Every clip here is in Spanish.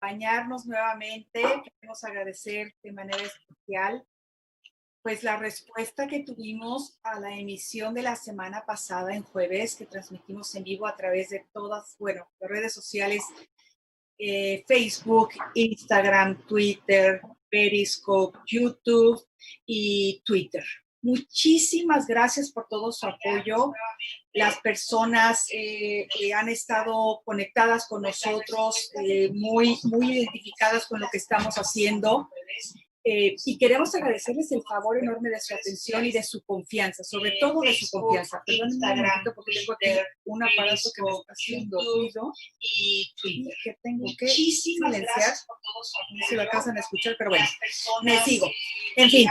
acompañarnos nuevamente. Queremos agradecer de manera especial pues la respuesta que tuvimos a la emisión de la semana pasada en jueves, que transmitimos en vivo a través de todas, bueno, las redes sociales, Facebook, Instagram, Twitter, Periscope, YouTube y Twitter. Muchísimas gracias por todo su apoyo. Las personas han estado conectadas con nosotros, muy identificadas con lo que estamos haciendo. Y queremos agradecerles el favor enorme de su atención y de su confianza, sobre todo de su confianza. Perdónenme un momentito porque tengo aquí un aparato que me está haciendo ruido y que tengo que silenciar. No sé si lo alcanzan a escuchar, pero bueno, me sigo. En fin,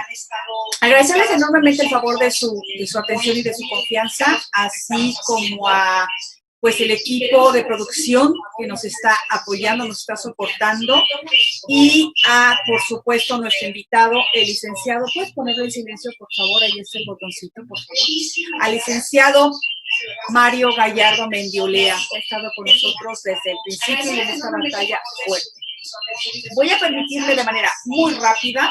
agradecerles enormemente el favor de su atención y de su confianza, así como a pues el equipo de producción que nos está apoyando, nos está soportando, y a, por supuesto, nuestro invitado, el licenciado. ¿Puedes ponerlo en silencio, por favor? Ahí es el botoncito, por favor. Al licenciado Mario Gallardo Mendiolea, que ha estado con nosotros desde el principio y en esta batalla fuerte. Voy a permitirle de manera muy rápida,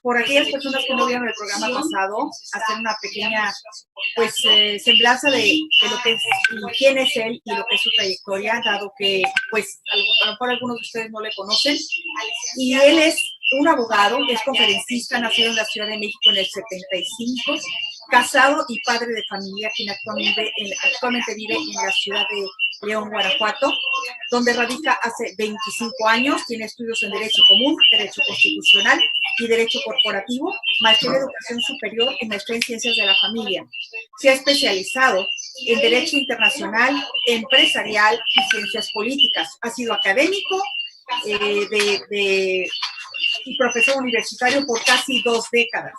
por aquellas personas que no vieron el programa pasado, hacer una pequeña pues semblanza de lo que es y quién es él y lo que es su trayectoria, dado que pues a lo mejor algunos de ustedes no le conocen. Y él es un abogado, es conferencista, nacido en la Ciudad de México en el 75, casado y padre de familia, quien actualmente vive en la ciudad de León, Guanajuato, donde radica hace 25 años. Tiene estudios en Derecho Común, Derecho Constitucional y Derecho Corporativo, maestría en Educación Superior y maestría en Ciencias de la Familia. Se ha especializado en Derecho Internacional, Empresarial y Ciencias Políticas. Ha sido académico y profesor universitario por casi 2 décadas.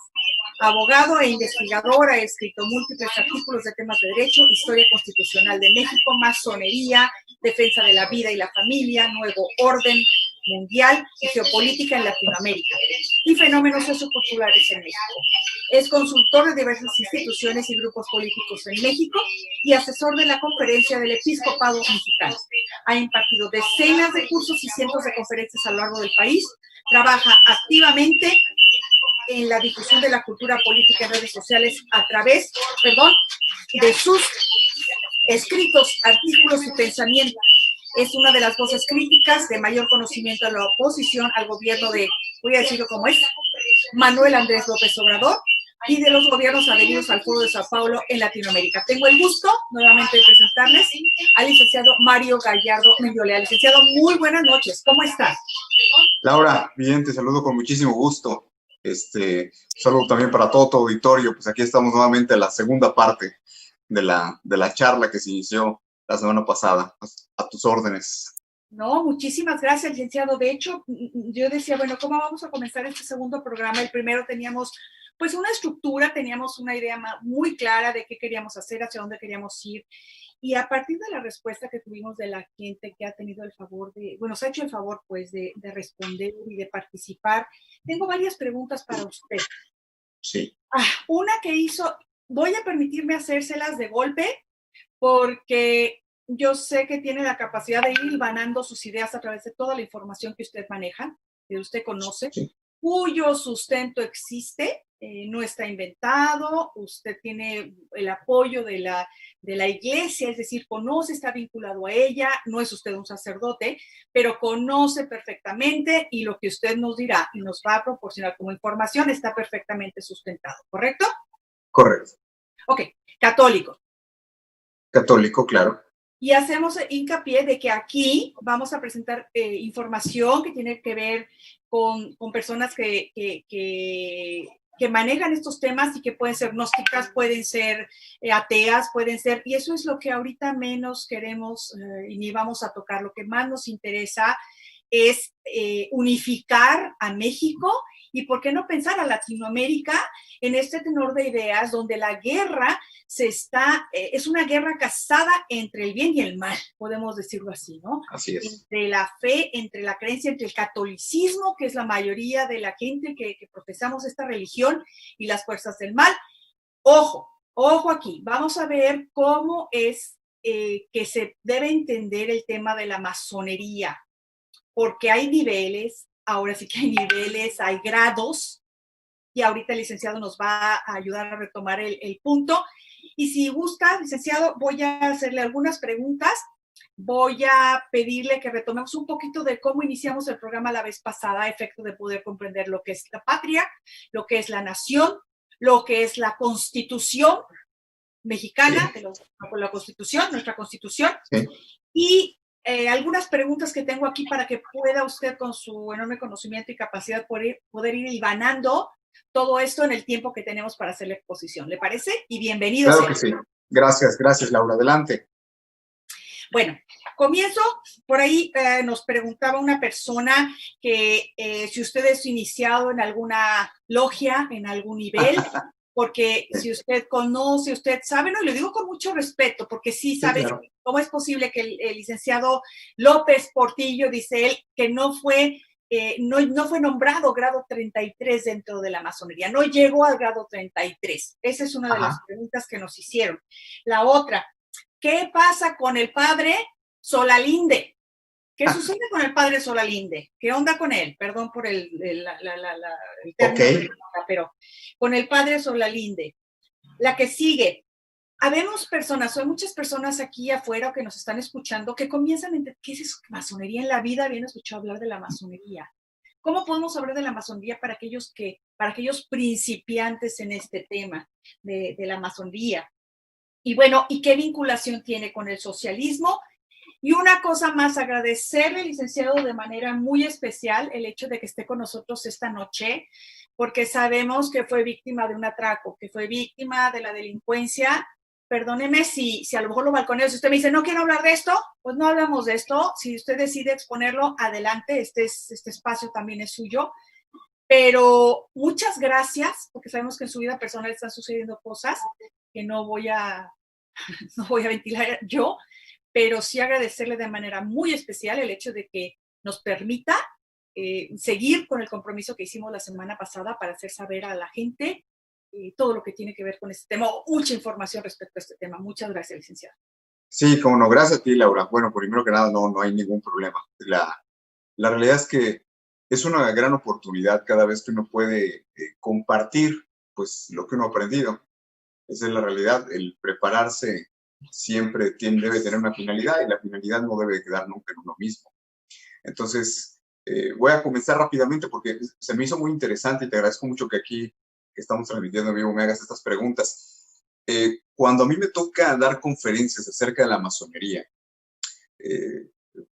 Abogado e investigador, ha escrito múltiples artículos de temas de derecho, historia constitucional de México, masonería, defensa de la vida y la familia, nuevo orden mundial y geopolítica en Latinoamérica y fenómenos socioculturales en México. Es consultor de diversas instituciones y grupos políticos en México y asesor de la Conferencia del Episcopado Mexicano. Ha impartido decenas de cursos y cientos de conferencias a lo largo del país. Trabaja activamente en la difusión de la cultura política en redes sociales a través, de sus escritos, artículos y pensamientos. Es una de las voces críticas de mayor conocimiento a la oposición al gobierno de, voy a decirlo como es, Manuel Andrés López Obrador, y de los gobiernos adheridos al Foro de Sao Paulo en Latinoamérica. Tengo el gusto nuevamente de presentarles al licenciado Mario Gallardo Mendiolea. Licenciado, muy buenas noches, ¿cómo estás? Laura, bien, te saludo con muchísimo gusto. Saludo también para todo tu auditorio. Pues aquí estamos nuevamente en la segunda parte de la charla que se inició la semana pasada. A tus órdenes. No, muchísimas gracias, licenciado. De hecho, yo decía, bueno, ¿cómo vamos a comenzar este segundo programa? El primero teníamos pues una estructura, teníamos una idea muy clara de qué queríamos hacer, hacia dónde queríamos ir. Y a partir de la respuesta que tuvimos de la gente que ha tenido el favor se ha hecho el favor pues de responder y de participar, tengo varias preguntas para usted. Sí. Una que hizo, voy a permitirme hacérselas de golpe porque yo sé que tiene la capacidad de ir hilvanando sus ideas a través de toda la información que usted maneja, que usted conoce, sí, cuyo sustento existe, no está inventado, usted tiene el apoyo de la iglesia, es decir, conoce, está vinculado a ella, no es usted un sacerdote, pero conoce perfectamente y lo que usted nos dirá y nos va a proporcionar como información está perfectamente sustentado, ¿correcto? Correcto. Ok, católico. Católico, claro. Y hacemos hincapié de que aquí vamos a presentar información que tiene que ver con personas que manejan estos temas y que pueden ser gnósticas, pueden ser ateas, pueden ser, y eso es lo que ahorita menos queremos y ni vamos a tocar. Lo que más nos interesa es unificar a México y por qué no pensar a Latinoamérica en este tenor de ideas donde la guerra es una guerra casada entre el bien y el mal, podemos decirlo así, ¿no? Así es. Entre la fe, entre la creencia, entre el catolicismo, que es la mayoría de la gente que profesamos esta religión, y las fuerzas del mal. Ojo aquí, vamos a ver cómo es que se debe entender el tema de la masonería. porque hay niveles, ahora sí que hay niveles, hay grados, y ahorita el licenciado nos va a ayudar a retomar el punto. Y si gusta, licenciado, voy a hacerle algunas preguntas. Voy a pedirle que retomemos un poquito de cómo iniciamos el programa la vez pasada, a efecto de poder comprender lo que es la patria, lo que es la nación, lo que es la Constitución mexicana, Sí, la Constitución, nuestra Constitución, sí. y algunas preguntas que tengo aquí para que pueda usted, con su enorme conocimiento y capacidad, poder ir hilvanando todo esto en el tiempo que tenemos para hacer la exposición. ¿Le parece? Y bienvenido Claro sea. que sí. Gracias, gracias, Laura. Adelante. Bueno, comienzo. Por ahí nos preguntaba una persona que si usted es iniciado en alguna logia, en algún nivel, porque si usted conoce, usted sabe, no, y lo digo con mucho respeto, porque sí, Sí, sabes, claro. ¿cómo es posible que el licenciado López Portillo, dice él, que no fue nombrado grado 33 dentro de la masonería, no llegó al grado 33? Esa es una de las Ajá. preguntas que nos hicieron. La otra, ¿qué pasa con el padre Solalinde? ¿Qué sucede con el padre Solalinde? ¿Qué onda con él? Perdón por el Ok. término, pero con el padre Solalinde. La que sigue. Habemos personas, hay muchas personas aquí afuera que nos están escuchando que comienzan a entender qué es eso, masonería. En la vida habían escuchado hablar de la masonería. ¿Cómo podemos hablar de la masonería para aquellos principiantes en este tema de la masonería? Y bueno, ¿y qué vinculación tiene con el socialismo? Y una cosa más, agradecerle, licenciado, de manera muy especial el hecho de que esté con nosotros esta noche, porque sabemos que fue víctima de un atraco, que fue víctima de la delincuencia. Perdóneme si a lo mejor lo balconeo, si usted me dice, no quiero hablar de esto, pues no hablamos de esto. Si usted decide exponerlo, adelante, este espacio también es suyo. Pero muchas gracias, porque sabemos que en su vida personal están sucediendo cosas que no voy a ventilar yo, pero sí agradecerle de manera muy especial el hecho de que nos permita seguir con el compromiso que hicimos la semana pasada para hacer saber a la gente todo lo que tiene que ver con este tema, o mucha información respecto a este tema. Muchas gracias, licenciado. Sí, como no, gracias a ti, Laura. Bueno, primero que nada, no hay ningún problema. La realidad es que es una gran oportunidad cada vez que uno puede compartir pues lo que uno ha aprendido. Esa es la realidad. El prepararse siempre debe tener una finalidad, y la finalidad no debe quedar nunca en uno mismo. Entonces, voy a comenzar rápidamente porque se me hizo muy interesante, y te agradezco mucho que aquí que estamos transmitiendo en vivo me hagas estas preguntas. Cuando a mí me toca dar conferencias acerca de la masonería, eh,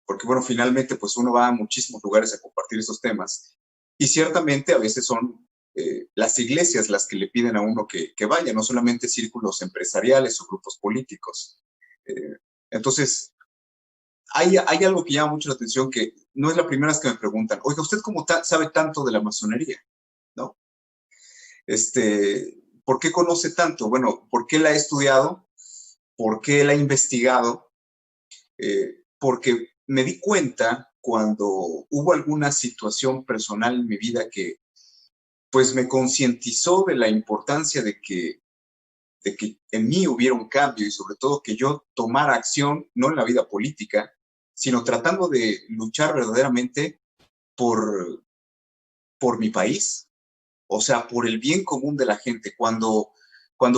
porque bueno, finalmente pues uno va a muchísimos lugares a compartir esos temas, y ciertamente a veces son las iglesias las que le piden a uno que vaya, no solamente círculos empresariales o grupos políticos. Eh, entonces, hay algo que llama mucho la atención, que no es la primera vez que me preguntan, oiga, ¿usted cómo sabe tanto de la masonería? ¿No? ¿Por qué conoce tanto? Bueno, ¿por qué la he estudiado? ¿Por qué la he investigado? Porque me di cuenta cuando hubo alguna situación personal en mi vida que pues me concientizó de la importancia de que en mí hubiera un cambio, y sobre todo que yo tomara acción, no en la vida política, sino tratando de luchar verdaderamente por, por mi país, o sea, por el bien común de la gente. Cuando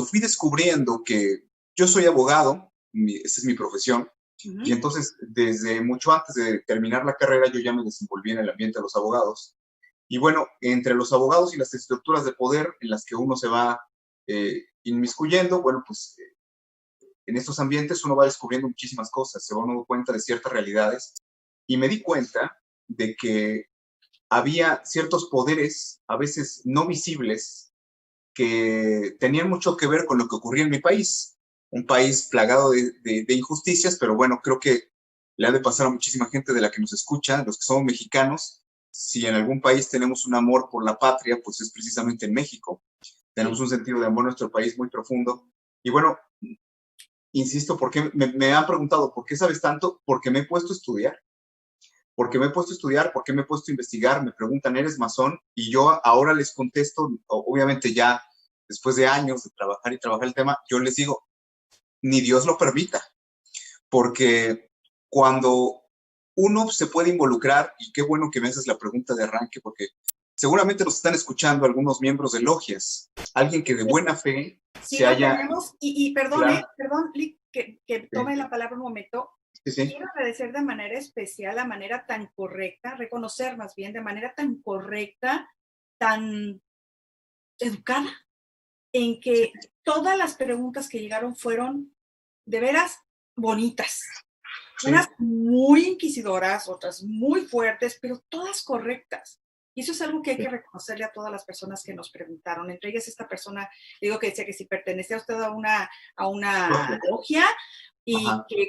fui descubriendo que yo soy abogado, esa es mi profesión, y entonces desde mucho antes de terminar la carrera yo ya me desenvolví en el ambiente de los abogados. Y bueno, entre los abogados y las estructuras de poder en las que uno se va inmiscuyendo, bueno, pues en estos ambientes uno va descubriendo muchísimas cosas, se va dando cuenta de ciertas realidades, y me di cuenta de que había ciertos poderes, a veces no visibles, que tenían mucho que ver con lo que ocurría en mi país. Un país plagado de injusticias, pero bueno, creo que le ha de pasar a muchísima gente de la que nos escucha, los que somos mexicanos. Si en algún país tenemos un amor por la patria, pues es precisamente en México. Tenemos un sentido de amor a nuestro país muy profundo. Y bueno, insisto, ¿por qué me han preguntado por qué sabes tanto? Porque me he puesto a estudiar. Porque me he puesto a estudiar, porque me he puesto a investigar, me preguntan, ¿eres masón? Y yo ahora les contesto, obviamente ya después de años de trabajar y trabajar el tema, yo les digo, ni Dios lo permita, porque cuando uno se puede involucrar, y qué bueno que me haces la pregunta de arranque, porque seguramente nos están escuchando algunos miembros de logias, alguien que de buena fe sí, se haya... tenemos, y perdón, Claro, perdón, Lick, que tome sí, la palabra un momento. sí. Quiero agradecer de manera especial, la manera tan correcta, reconocer más bien, de manera tan correcta, tan educada, en que todas las preguntas que llegaron fueron de veras bonitas. Unas Sí. muy inquisidoras, otras muy fuertes, pero todas correctas. Y eso es algo que hay que reconocerle a todas las personas que nos preguntaron. Entre ellas esta persona, digo que decía que si pertenecía usted a una logia, y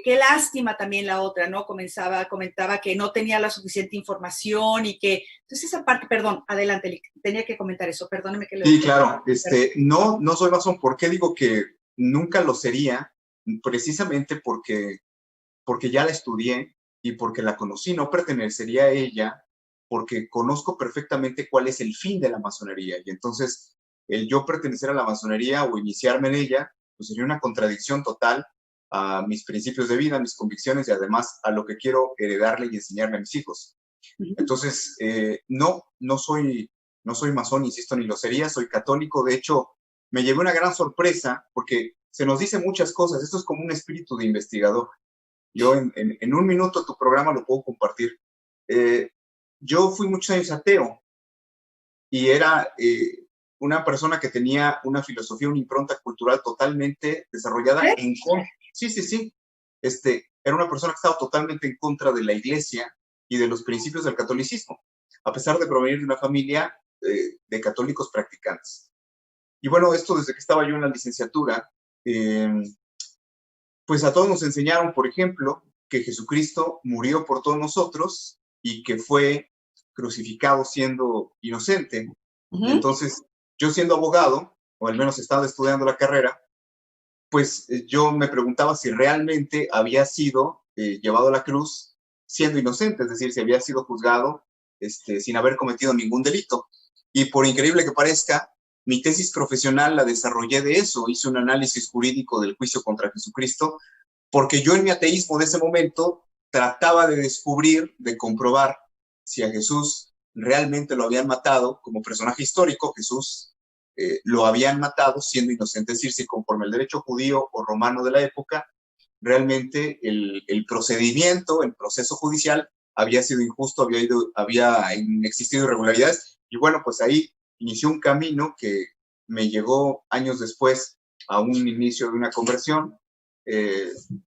qué lástima también la otra, ¿no? Comentaba que no tenía la suficiente información y que... Entonces esa parte, perdón, adelante, tenía que comentar eso, perdóneme que le... Sí, claro. No soy masón. ¿Por qué digo que nunca lo sería? Precisamente porque ya la estudié y porque la conocí. No pertenecería a ella porque conozco perfectamente cuál es el fin de la masonería. Y entonces, el yo pertenecer a la masonería o iniciarme en ella, pues sería una contradicción total a mis principios de vida, a mis convicciones y además a lo que quiero heredarle y enseñarle a mis hijos. Entonces, no soy masón, insisto, ni lo sería, soy católico. De hecho, me llevé una gran sorpresa porque se nos dice muchas cosas. Esto es como un espíritu de investigador. Yo en un minuto tu programa lo puedo compartir. Yo fui muchos años ateo y era una persona que tenía una filosofía, una impronta cultural totalmente desarrollada en contra. Sí, sí, sí. Era una persona que estaba totalmente en contra de la iglesia y de los principios del catolicismo, a pesar de provenir de una familia de católicos practicantes. Y bueno, esto desde que estaba yo en la licenciatura, pues a todos nos enseñaron, por ejemplo, que Jesucristo murió por todos nosotros y que fue crucificado siendo inocente. Entonces, yo siendo abogado, o al menos estaba estudiando la carrera, pues yo me preguntaba si realmente había sido llevado a la cruz siendo inocente, es decir, si había sido juzgado sin haber cometido ningún delito. Y por increíble que parezca, mi tesis profesional la desarrollé de eso, hice un análisis jurídico del juicio contra Jesucristo, porque yo en mi ateísmo de ese momento trataba de descubrir, de comprobar si a Jesús realmente lo habían matado como personaje histórico. Jesús lo habían matado siendo inocente, es decir, si conforme el derecho judío o romano de la época, realmente el procedimiento, el proceso judicial había sido injusto, había existido irregularidades. Y bueno, pues ahí inició un camino que me llevó años después a un inicio de una conversión,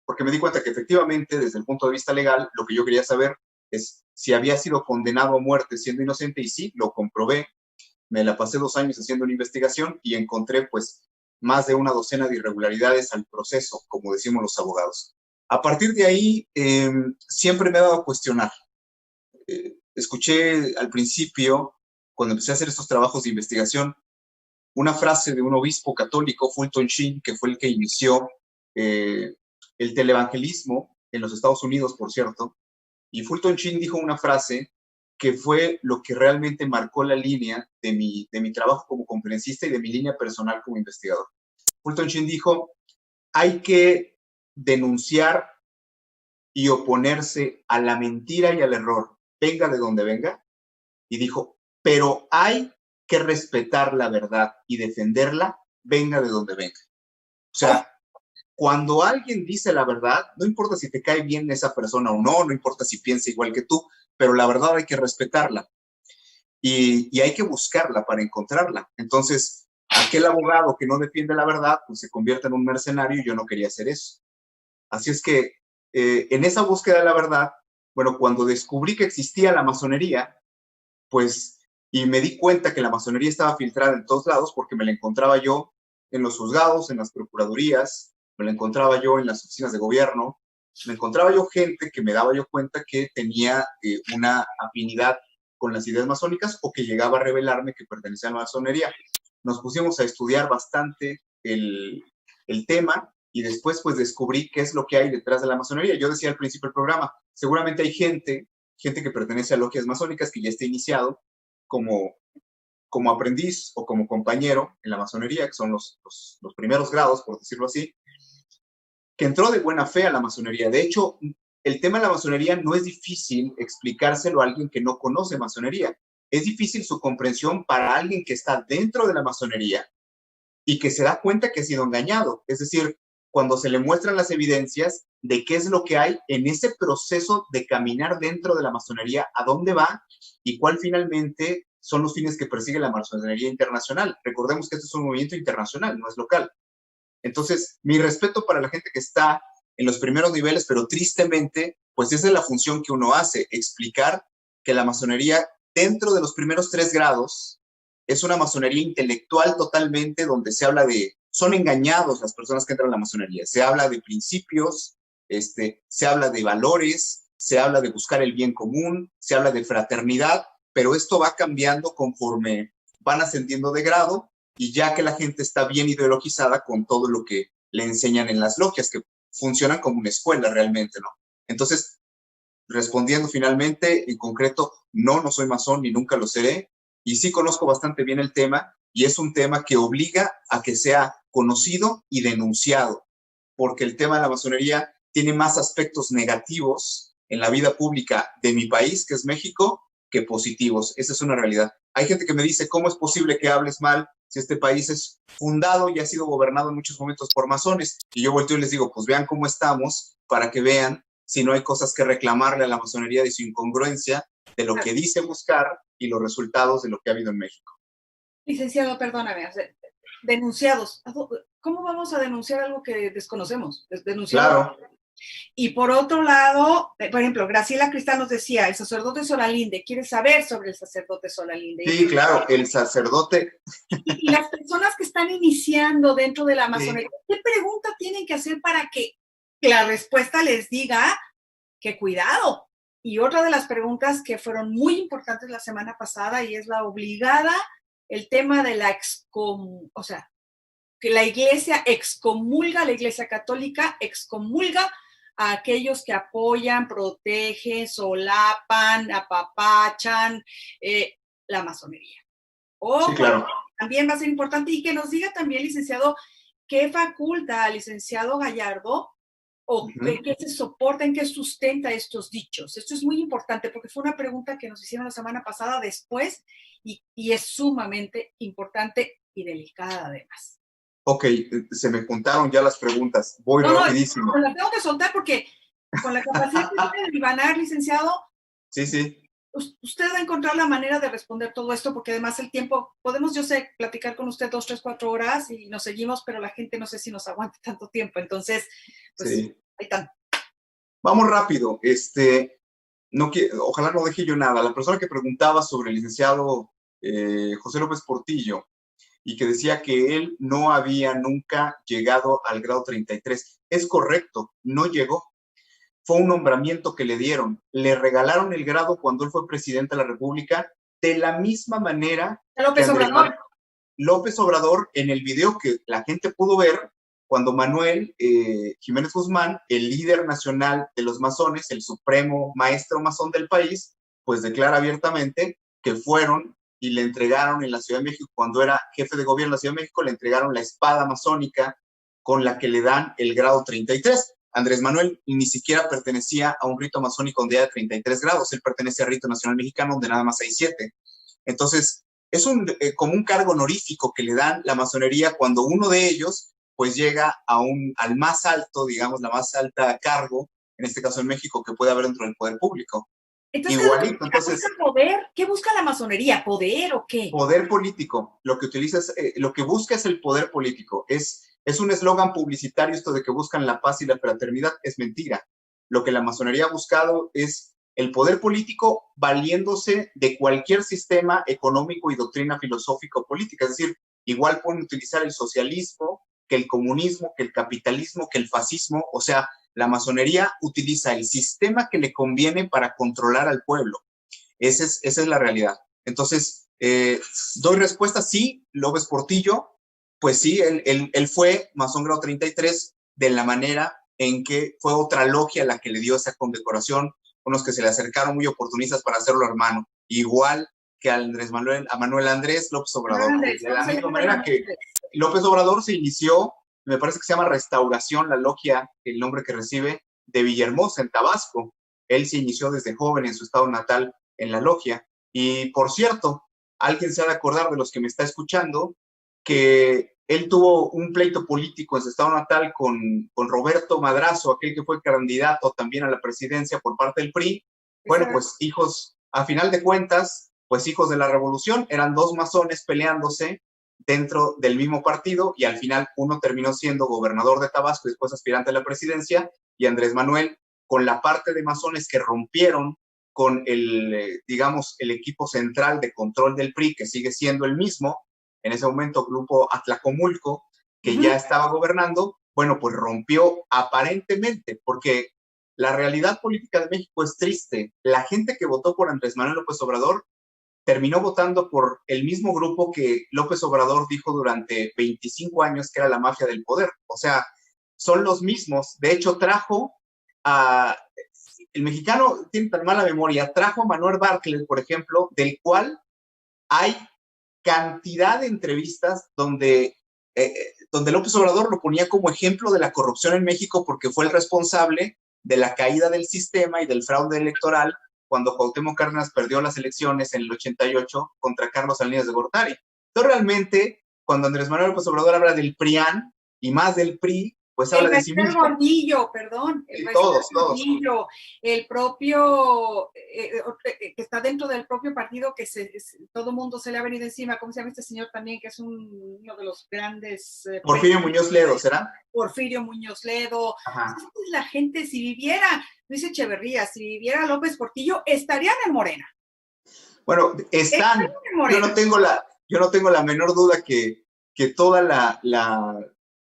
porque me di cuenta que efectivamente, desde el punto de vista legal, lo que yo quería saber es si había sido condenado a muerte siendo inocente, y sí, lo comprobé. Me la pasé 2 años haciendo una investigación y encontré pues más de una docena de irregularidades al proceso, como decimos los abogados. A partir de ahí, siempre me he dado a cuestionar. Escuché al principio, cuando empecé a hacer estos trabajos de investigación, una frase de un obispo católico, Fulton Sheen, que fue el que inició el televangelismo en los Estados Unidos, por cierto. Y Fulton Sheen dijo una frase que fue lo que realmente marcó la línea de mi trabajo como conferencista y de mi línea personal como investigador. Fulton Sheen dijo, hay que denunciar y oponerse a la mentira y al error, venga de donde venga. Y dijo, pero hay que respetar la verdad y defenderla, venga de donde venga. O sea, cuando alguien dice la verdad, no importa si te cae bien esa persona o no, no importa si piensa igual que tú, pero la verdad hay que respetarla y hay que buscarla para encontrarla. Entonces, aquel abogado que no defiende la verdad, pues se convierte en un mercenario y yo no quería hacer eso. Así es que en esa búsqueda de la verdad, bueno, cuando descubrí que existía la masonería, pues, y me di cuenta que la masonería estaba filtrada en todos lados porque me la encontraba yo en los juzgados, en las procuradurías, me la encontraba yo en las oficinas de gobierno, me encontraba yo gente que me daba yo cuenta que tenía una afinidad con las ideas masónicas o que llegaba a revelarme que pertenecía a la masonería. Nos pusimos a estudiar bastante el tema y después pues descubrí qué es lo que hay detrás de la masonería. Yo decía al principio del programa, seguramente hay gente que pertenece a logias masónicas que ya está iniciado como aprendiz o como compañero en la masonería, que son los primeros grados, por decirlo así, que entró de buena fe a la masonería. De hecho, el tema de la masonería no es difícil explicárselo a alguien que no conoce masonería. Es difícil su comprensión para alguien que está dentro de la masonería y que se da cuenta que ha sido engañado. Es decir, cuando se le muestran las evidencias de qué es lo que hay en ese proceso de caminar dentro de la masonería, a dónde va y cuál finalmente son los fines que persigue la masonería internacional. Recordemos que esto es un movimiento internacional, no es local. Entonces, mi respeto para la gente que está en los primeros niveles, pero tristemente, pues esa es la función que uno hace, explicar que la masonería dentro de los primeros 3 grados es una masonería intelectual totalmente, donde se habla son engañados las personas que entran a la masonería, se habla de principios, se habla de valores, se habla de buscar el bien común, se habla de fraternidad, pero esto va cambiando conforme van ascendiendo de grado y ya que la gente está bien ideologizada con todo lo que le enseñan en las logias, que funcionan como una escuela realmente, ¿no? Entonces, respondiendo finalmente, en concreto, no soy masón ni nunca lo seré, y sí conozco bastante bien el tema, y es un tema que obliga a que sea conocido y denunciado, porque el tema de la masonería tiene más aspectos negativos en la vida pública de mi país, que es México, que positivos. Esa es una realidad. Hay gente que me dice, ¿cómo es posible que hables mal si este país es fundado y ha sido gobernado en muchos momentos por masones? Y yo volteo y les digo, pues vean cómo estamos para que vean si no hay cosas que reclamarle a la masonería de su incongruencia, de lo que dice buscar y los resultados de lo que ha habido en México. Licenciado, perdóname, o sea, denunciados. ¿Cómo vamos a denunciar algo que desconocemos? Denunciado. Claro. Y por otro lado, por ejemplo, Graciela Cristal nos decía, el sacerdote Solalinde, quiere saber sobre el sacerdote Solalinde. Sí, claro, el sacerdote. Y las personas que están iniciando dentro de la masonería, sí. ¿Qué pregunta tienen que hacer para que la respuesta les diga que cuidado? Y otra de las preguntas que fueron muy importantes la semana pasada y es la obligada, el tema de la o sea, que la iglesia excomulga, la iglesia católica excomulga a aquellos que apoyan, protegen, solapan, apapachan la masonería. Sí, claro. También va a ser importante y que nos diga también, licenciado, qué faculta al licenciado Gallardo o qué se soporta, en qué sustenta estos dichos. Esto es muy importante porque fue una pregunta que nos hicieron la semana pasada después y es sumamente importante y delicada además. Ok, se me juntaron ya las preguntas. Voy rapidísimo. No, las tengo que soltar porque con la capacidad de Ibanar, licenciado, sí. Usted va a encontrar la manera de responder todo esto porque además el tiempo, podemos, yo sé, platicar con usted 2, 3, 4 horas y nos seguimos, pero la gente no sé si nos aguante tanto tiempo. Entonces, pues, sí. Ahí están. Vamos rápido. Ojalá no deje yo nada. La persona que preguntaba sobre el licenciado José López Portillo y que decía que él no había nunca llegado al grado 33. Es correcto, no llegó. Fue un nombramiento que le dieron. Le regalaron el grado cuando él fue presidente de la República, de la misma manera López Obrador. López Obrador, en el video que la gente pudo ver, cuando Manuel Jiménez Guzmán, el líder nacional de los masones, el supremo maestro masón del país, pues declara abiertamente que fueron y le entregaron en la Ciudad de México, cuando era jefe de gobierno de la Ciudad de México, le entregaron la espada masónica con la que le dan el grado 33. Andrés Manuel ni siquiera pertenecía a un rito masónico donde hay 33 grados, él pertenece al rito nacional mexicano donde nada más hay 7. Entonces, es como un cargo honorífico que le dan la masonería cuando uno de ellos pues llega al más alto, digamos, la más alta cargo, en este caso en México, que puede haber dentro del poder público. Entonces, igualito, entonces, ¿busca poder? ¿Qué busca la masonería? ¿Poder o qué? Poder político. Lo que utiliza lo que busca es el poder político. Es un eslogan publicitario esto de que buscan la paz y la fraternidad. Es mentira. Lo que la masonería ha buscado es el poder político valiéndose de cualquier sistema económico y doctrina filosófico-política. Es decir, igual pueden utilizar el socialismo, que el comunismo, que el capitalismo, que el fascismo. O sea, la masonería utiliza el sistema que le conviene para controlar al pueblo. Esa es la realidad. Entonces, doy respuesta, sí, López Portillo, pues sí, él fue masón grado 33 de la manera en que fue otra logia la que le dio esa condecoración, unos que se le acercaron muy oportunistas para hacerlo hermano, igual que a Manuel Andrés López Obrador. De la misma manera que López Obrador se inició, me parece que se llama Restauración, la logia, el nombre que recibe, de Villahermosa, en Tabasco. Él se inició desde joven en su estado natal en la logia. Y por cierto, alguien se ha de acordar de los que me está escuchando, que él tuvo un pleito político en su estado natal con Roberto Madrazo, aquel que fue candidato también a la presidencia por parte del PRI. Bueno, pues hijos, a final de cuentas, pues hijos de la revolución, eran dos masones peleándose dentro del mismo partido, y al final uno terminó siendo gobernador de Tabasco y después aspirante a la presidencia, y Andrés Manuel, con la parte de masones que rompieron con el, digamos, el equipo central de control del PRI, que sigue siendo el mismo, en ese momento Grupo Atlacomulco, que ya estaba gobernando, bueno, pues rompió aparentemente, porque la realidad política de México es triste. La gente que votó por Andrés Manuel López Obrador terminó votando por el mismo grupo que López Obrador dijo durante 25 años que era la mafia del poder. O sea, son los mismos. De hecho, trajo a... El mexicano tiene tan mala memoria, trajo a Manuel Bartlett, por ejemplo, del cual hay cantidad de entrevistas donde López Obrador lo ponía como ejemplo de la corrupción en México, porque fue el responsable de la caída del sistema y del fraude electoral cuando Cuauhtémoc Cárdenas perdió las elecciones en el 88 contra Carlos Salinas de Gortari. Entonces, realmente, cuando Andrés Manuel López Obrador habla del PRIAN y más del PRI, pues habla de sí mismo. Gordillo, perdón, el todos. Gordillo, el propio, que está dentro del propio partido, que todo el mundo se le ha venido encima. ¿Cómo se llama este señor también, que es uno de los grandes? Porfirio Muñoz Ledo, ¿será? Porfirio Muñoz Ledo. La gente, si viviera Luis Echeverría, si viviera López Portillo, estarían en Morena. Bueno, están. Yo no tengo la menor duda que toda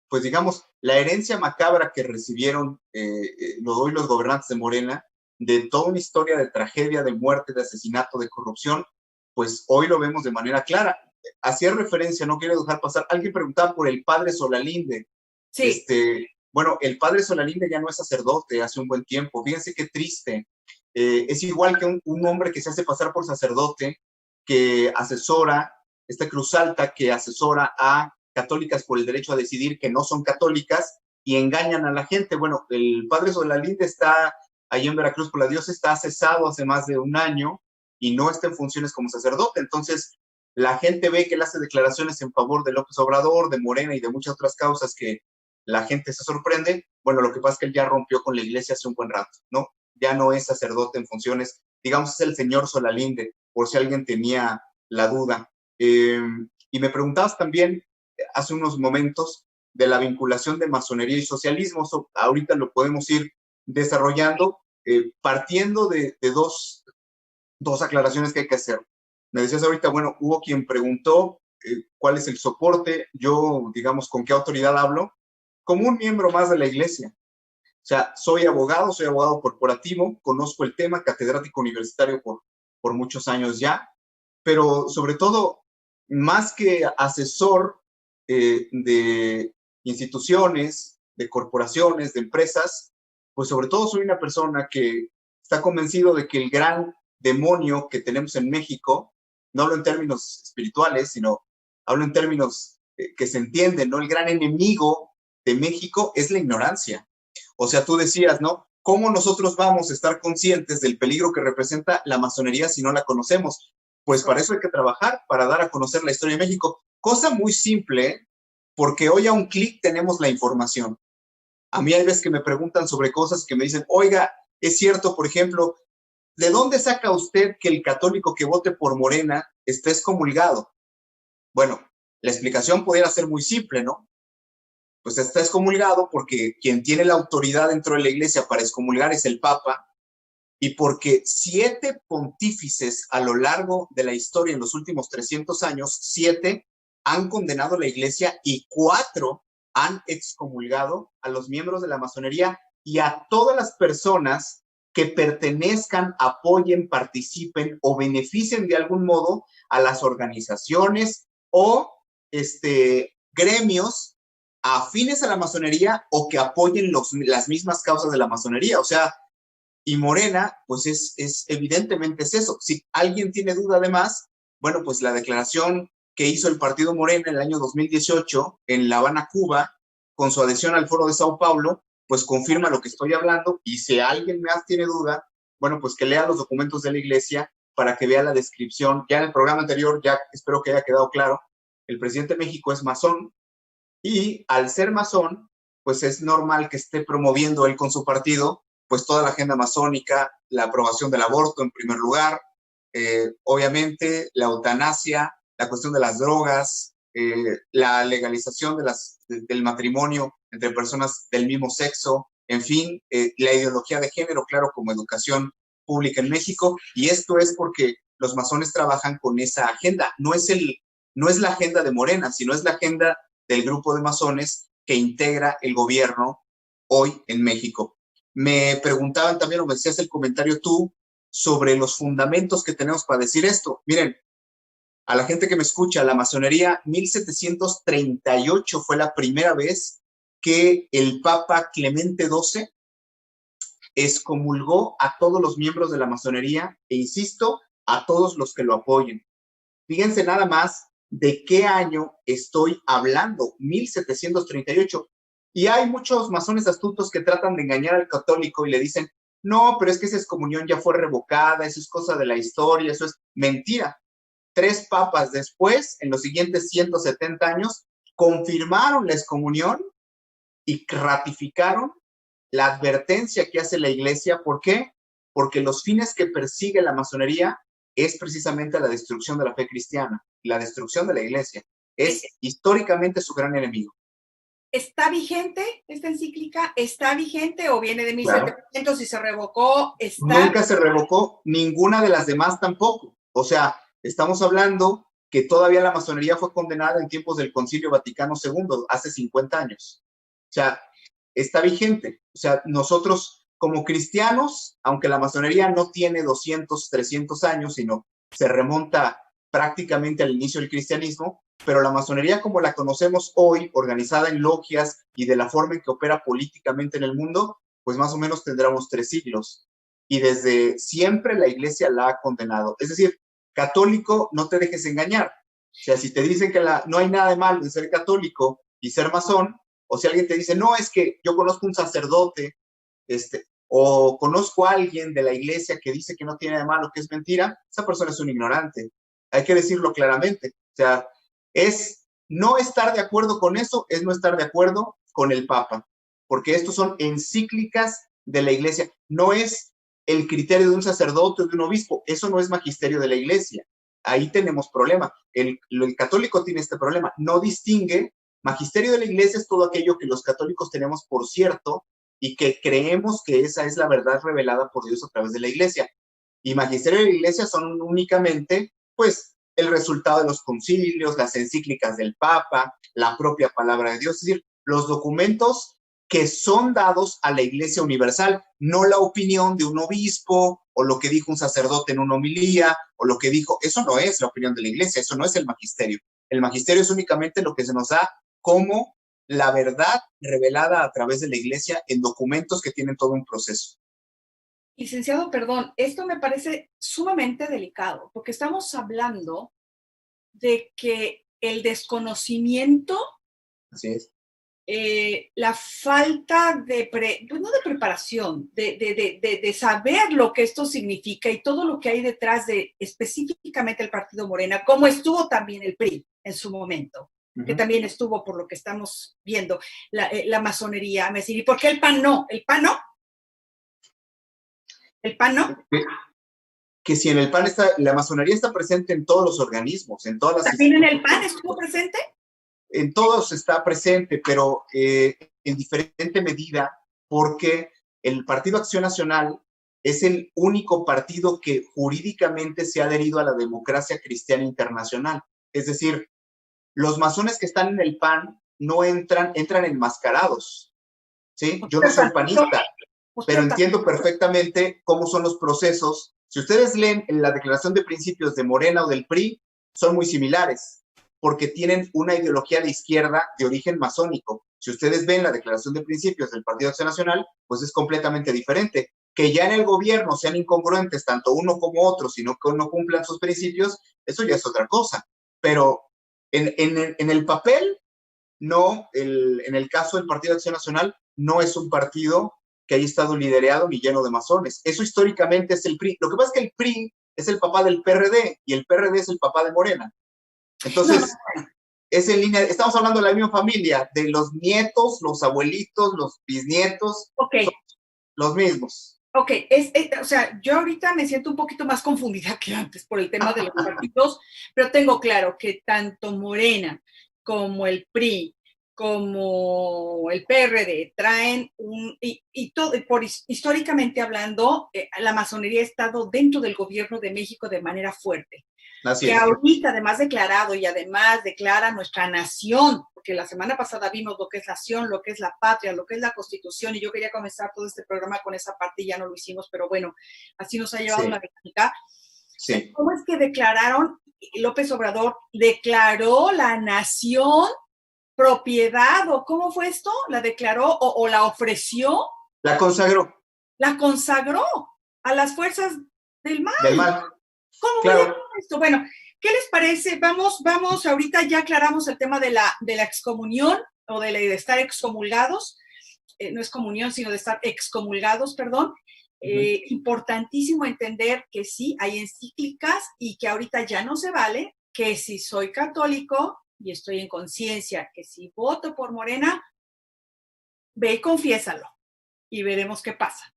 pues digamos, la herencia macabra que recibieron los gobernantes de Morena, de toda una historia de tragedia, de muerte, de asesinato, de corrupción, pues hoy lo vemos de manera clara. Hacía referencia, no quiero dejar pasar, alguien preguntaba por el padre Solalinde. Sí. Bueno, el padre Solalinde ya no es sacerdote hace un buen tiempo. Fíjense qué triste. Es igual que un hombre que se hace pasar por sacerdote, que asesora, esta Cruz Alta que asesora a católicas por el derecho a decidir que no son católicas y engañan a la gente. Bueno, el padre Solalinde está ahí en Veracruz por la diócesis, está cesado hace más de un año y no está en funciones como sacerdote. Entonces, la gente ve que él hace declaraciones en favor de López Obrador, de Morena y de muchas otras causas que la gente se sorprende. Bueno, lo que pasa es que él ya rompió con la iglesia hace un buen rato, ¿no? Ya no es sacerdote en funciones, digamos, es el señor Solalinde, por si alguien tenía la duda. Y me preguntabas también hace unos momentos de la vinculación de masonería y socialismo. Eso ahorita lo podemos ir desarrollando, partiendo de dos aclaraciones que hay que hacer. Me decías ahorita, bueno, hubo quien preguntó cuál es el soporte, yo, digamos, con qué autoridad hablo, como un miembro más de la iglesia. O sea, soy abogado corporativo, conozco el tema, catedrático universitario por muchos años ya, pero sobre todo, más que asesor de instituciones, de corporaciones, de empresas, pues sobre todo soy una persona que está convencido de que el gran demonio que tenemos en México, no hablo en términos espirituales, sino hablo en términos que se entienden, ¿no? El gran enemigo de México es la ignorancia. O sea, tú decías, ¿no? ¿Cómo nosotros vamos a estar conscientes del peligro que representa la masonería si no la conocemos? Pues para eso hay que trabajar, para dar a conocer la historia de México. Cosa muy simple, porque hoy a un clic tenemos la información. A mí hay veces que me preguntan sobre cosas que me dicen, oiga, es cierto, por ejemplo, ¿de dónde saca usted que el católico que vote por Morena esté excomulgado? Bueno, la explicación pudiera ser muy simple, ¿no? Pues está excomulgado porque quien tiene la autoridad dentro de la iglesia para excomulgar es el Papa, y porque 7 pontífices a lo largo de la historia en los últimos 300 años, 7 han condenado la iglesia y 4 han excomulgado a los miembros de la masonería y a todas las personas que pertenezcan, apoyen, participen o beneficien de algún modo a las organizaciones o gremios afines a la masonería o que apoyen las mismas causas de la masonería. O sea, y Morena, pues evidentemente es eso. Si alguien tiene duda además, bueno, pues la declaración que hizo el partido Morena en el año 2018 en La Habana, Cuba, con su adhesión al Foro de Sao Paulo, pues confirma lo que estoy hablando, y si alguien más tiene duda, bueno, pues que lea los documentos de la iglesia para que vea la descripción. Ya en el programa anterior, ya espero que haya quedado claro, el presidente de México es masón, y al ser masón, pues es normal que esté promoviendo él con su partido, pues toda la agenda masónica, la aprobación del aborto en primer lugar, obviamente la eutanasia, la cuestión de las drogas, la legalización del matrimonio entre personas del mismo sexo, en fin, la ideología de género, claro, como educación pública en México, y esto es porque los masones trabajan con esa agenda. No es la agenda de Morena, sino es la agenda del grupo de masones que integra el gobierno hoy en México. Me preguntaban también, o me decías el comentario tú, sobre los fundamentos que tenemos para decir esto. Miren, a la gente que me escucha, la masonería, 1738 fue la primera vez que el Papa Clemente XII excomulgó a todos los miembros de la masonería e, insisto, a todos los que lo apoyen. Fíjense nada más de qué año estoy hablando, 1738. Y hay muchos masones astutos que tratan de engañar al católico y le dicen, no, pero es que esa excomunión ya fue revocada, eso es cosa de la historia, eso es mentira. 3 papas después, en los siguientes 170 años, confirmaron la excomunión y ratificaron la advertencia que hace la iglesia. ¿Por qué? Porque los fines que persigue la masonería es precisamente la destrucción de la fe cristiana, la destrucción de la iglesia. Es históricamente su gran enemigo. ¿Está vigente esta encíclica? ¿Está vigente o viene de 1700 claro. Y se revocó? Nunca se revocó, ninguna de las demás tampoco. O sea, estamos hablando que todavía la masonería fue condenada en tiempos del Concilio Vaticano II, hace 50 años. O sea, está vigente. O sea, nosotros como cristianos, aunque la masonería no tiene 200, 300 años, sino se remonta prácticamente al inicio del cristianismo, pero la masonería como la conocemos hoy, organizada en logias y de la forma en que opera políticamente en el mundo, pues más o menos tendrá unos 3 siglos. Y desde siempre la iglesia la ha condenado. Es decir, católico, no te dejes engañar. O sea, si te dicen que no hay nada de malo en ser católico y ser masón, o si alguien te dice, no, es que yo conozco un sacerdote, o conozco a alguien de la iglesia que dice que no tiene de malo, que es mentira, esa persona es un ignorante. Hay que decirlo claramente. O sea, es no estar de acuerdo con eso, es no estar de acuerdo con el Papa, porque estos son encíclicas de la iglesia. No es el criterio de un sacerdote o de un obispo, eso no es magisterio de la iglesia. Ahí tenemos problema. El católico tiene este problema, no distingue. Magisterio de la iglesia es todo aquello que los católicos tenemos por cierto y que creemos que esa es la verdad revelada por Dios a través de la iglesia. Y magisterio de la iglesia son únicamente, pues, el resultado de los concilios, las encíclicas del Papa, la propia palabra de Dios, es decir, los documentos que son dados a la iglesia universal, no la opinión de un obispo o lo que dijo un sacerdote en una homilía o lo que dijo, eso no es la opinión de la iglesia, eso no es el magisterio. El magisterio es únicamente lo que se nos da como la verdad revelada a través de la iglesia en documentos que tienen todo un proceso. Licenciado, perdón, esto me parece sumamente delicado, porque estamos hablando de que el desconocimiento, así es, la falta de, no de preparación, de saber lo que esto significa y todo lo que hay detrás de específicamente el Partido Morena, como estuvo también el PRI en su momento, que también estuvo, por lo que estamos viendo, la masonería. Me decir, ¿y por qué el PAN no? ¿El PAN no? ¿El PAN no? Que si en el PAN está, la masonería está presente en todos los organismos, en todas las... ¿También en el PAN estuvo presente? En todos está presente, pero en diferente medida, porque el Partido Acción Nacional es el único partido que jurídicamente se ha adherido a la democracia cristiana internacional. Es decir, los masones que están en el PAN no entran enmascarados, ¿sí? Yo no soy panista, pero entiendo perfectamente cómo son los procesos. Si ustedes leen la Declaración de Principios de Morena o del PRI, son muy similares, porque tienen una ideología de izquierda de origen masónico. Si ustedes ven la Declaración de Principios del Partido Acción Nacional, pues es completamente diferente. Que ya en el gobierno sean incongruentes, tanto uno como otro, sino que no cumplan sus principios, eso ya es otra cosa. Pero en el papel, no, en el caso del Partido Acción Nacional, no es un partido que haya estado liderado ni lleno de masones. Eso históricamente es el PRI. Lo que pasa es que el PRI es el papá del PRD y el PRD es el papá de Morena. Entonces, es en línea, estamos hablando de la misma familia, de los nietos, los abuelitos, los bisnietos, son los mismos. Ok, o sea, yo ahorita me siento un poquito más confundida que antes por el tema de los partidos, pero tengo claro que tanto Morena como el PRI, como el PRD traen y todo, históricamente hablando, la masonería ha estado dentro del gobierno de México de manera fuerte. Así que es. Ahorita además declarado y además declara nuestra nación, porque la semana pasada vimos lo que es nación, lo que es la patria, lo que es la constitución, y yo quería comenzar todo este programa con esa parte y ya no lo hicimos, pero bueno, así nos ha llevado la mecánica. Sí. ¿Cómo es que declararon, López Obrador declaró la nación propiedad, o cómo fue esto? ¿La declaró o la ofreció? La consagró. La consagró a las fuerzas del mal. Del mal. ¿Cómo claro. voy a hacer esto? Bueno, ¿qué les parece? Vamos, ahorita ya aclaramos el tema de la excomunión o de estar excomulgados. No es comunión, sino de estar excomulgados, perdón. Importantísimo entender que sí, hay encíclicas y que ahorita ya no se vale, que si soy católico y estoy en conciencia, que si voto por Morena, ve y confiésalo y veremos qué pasa.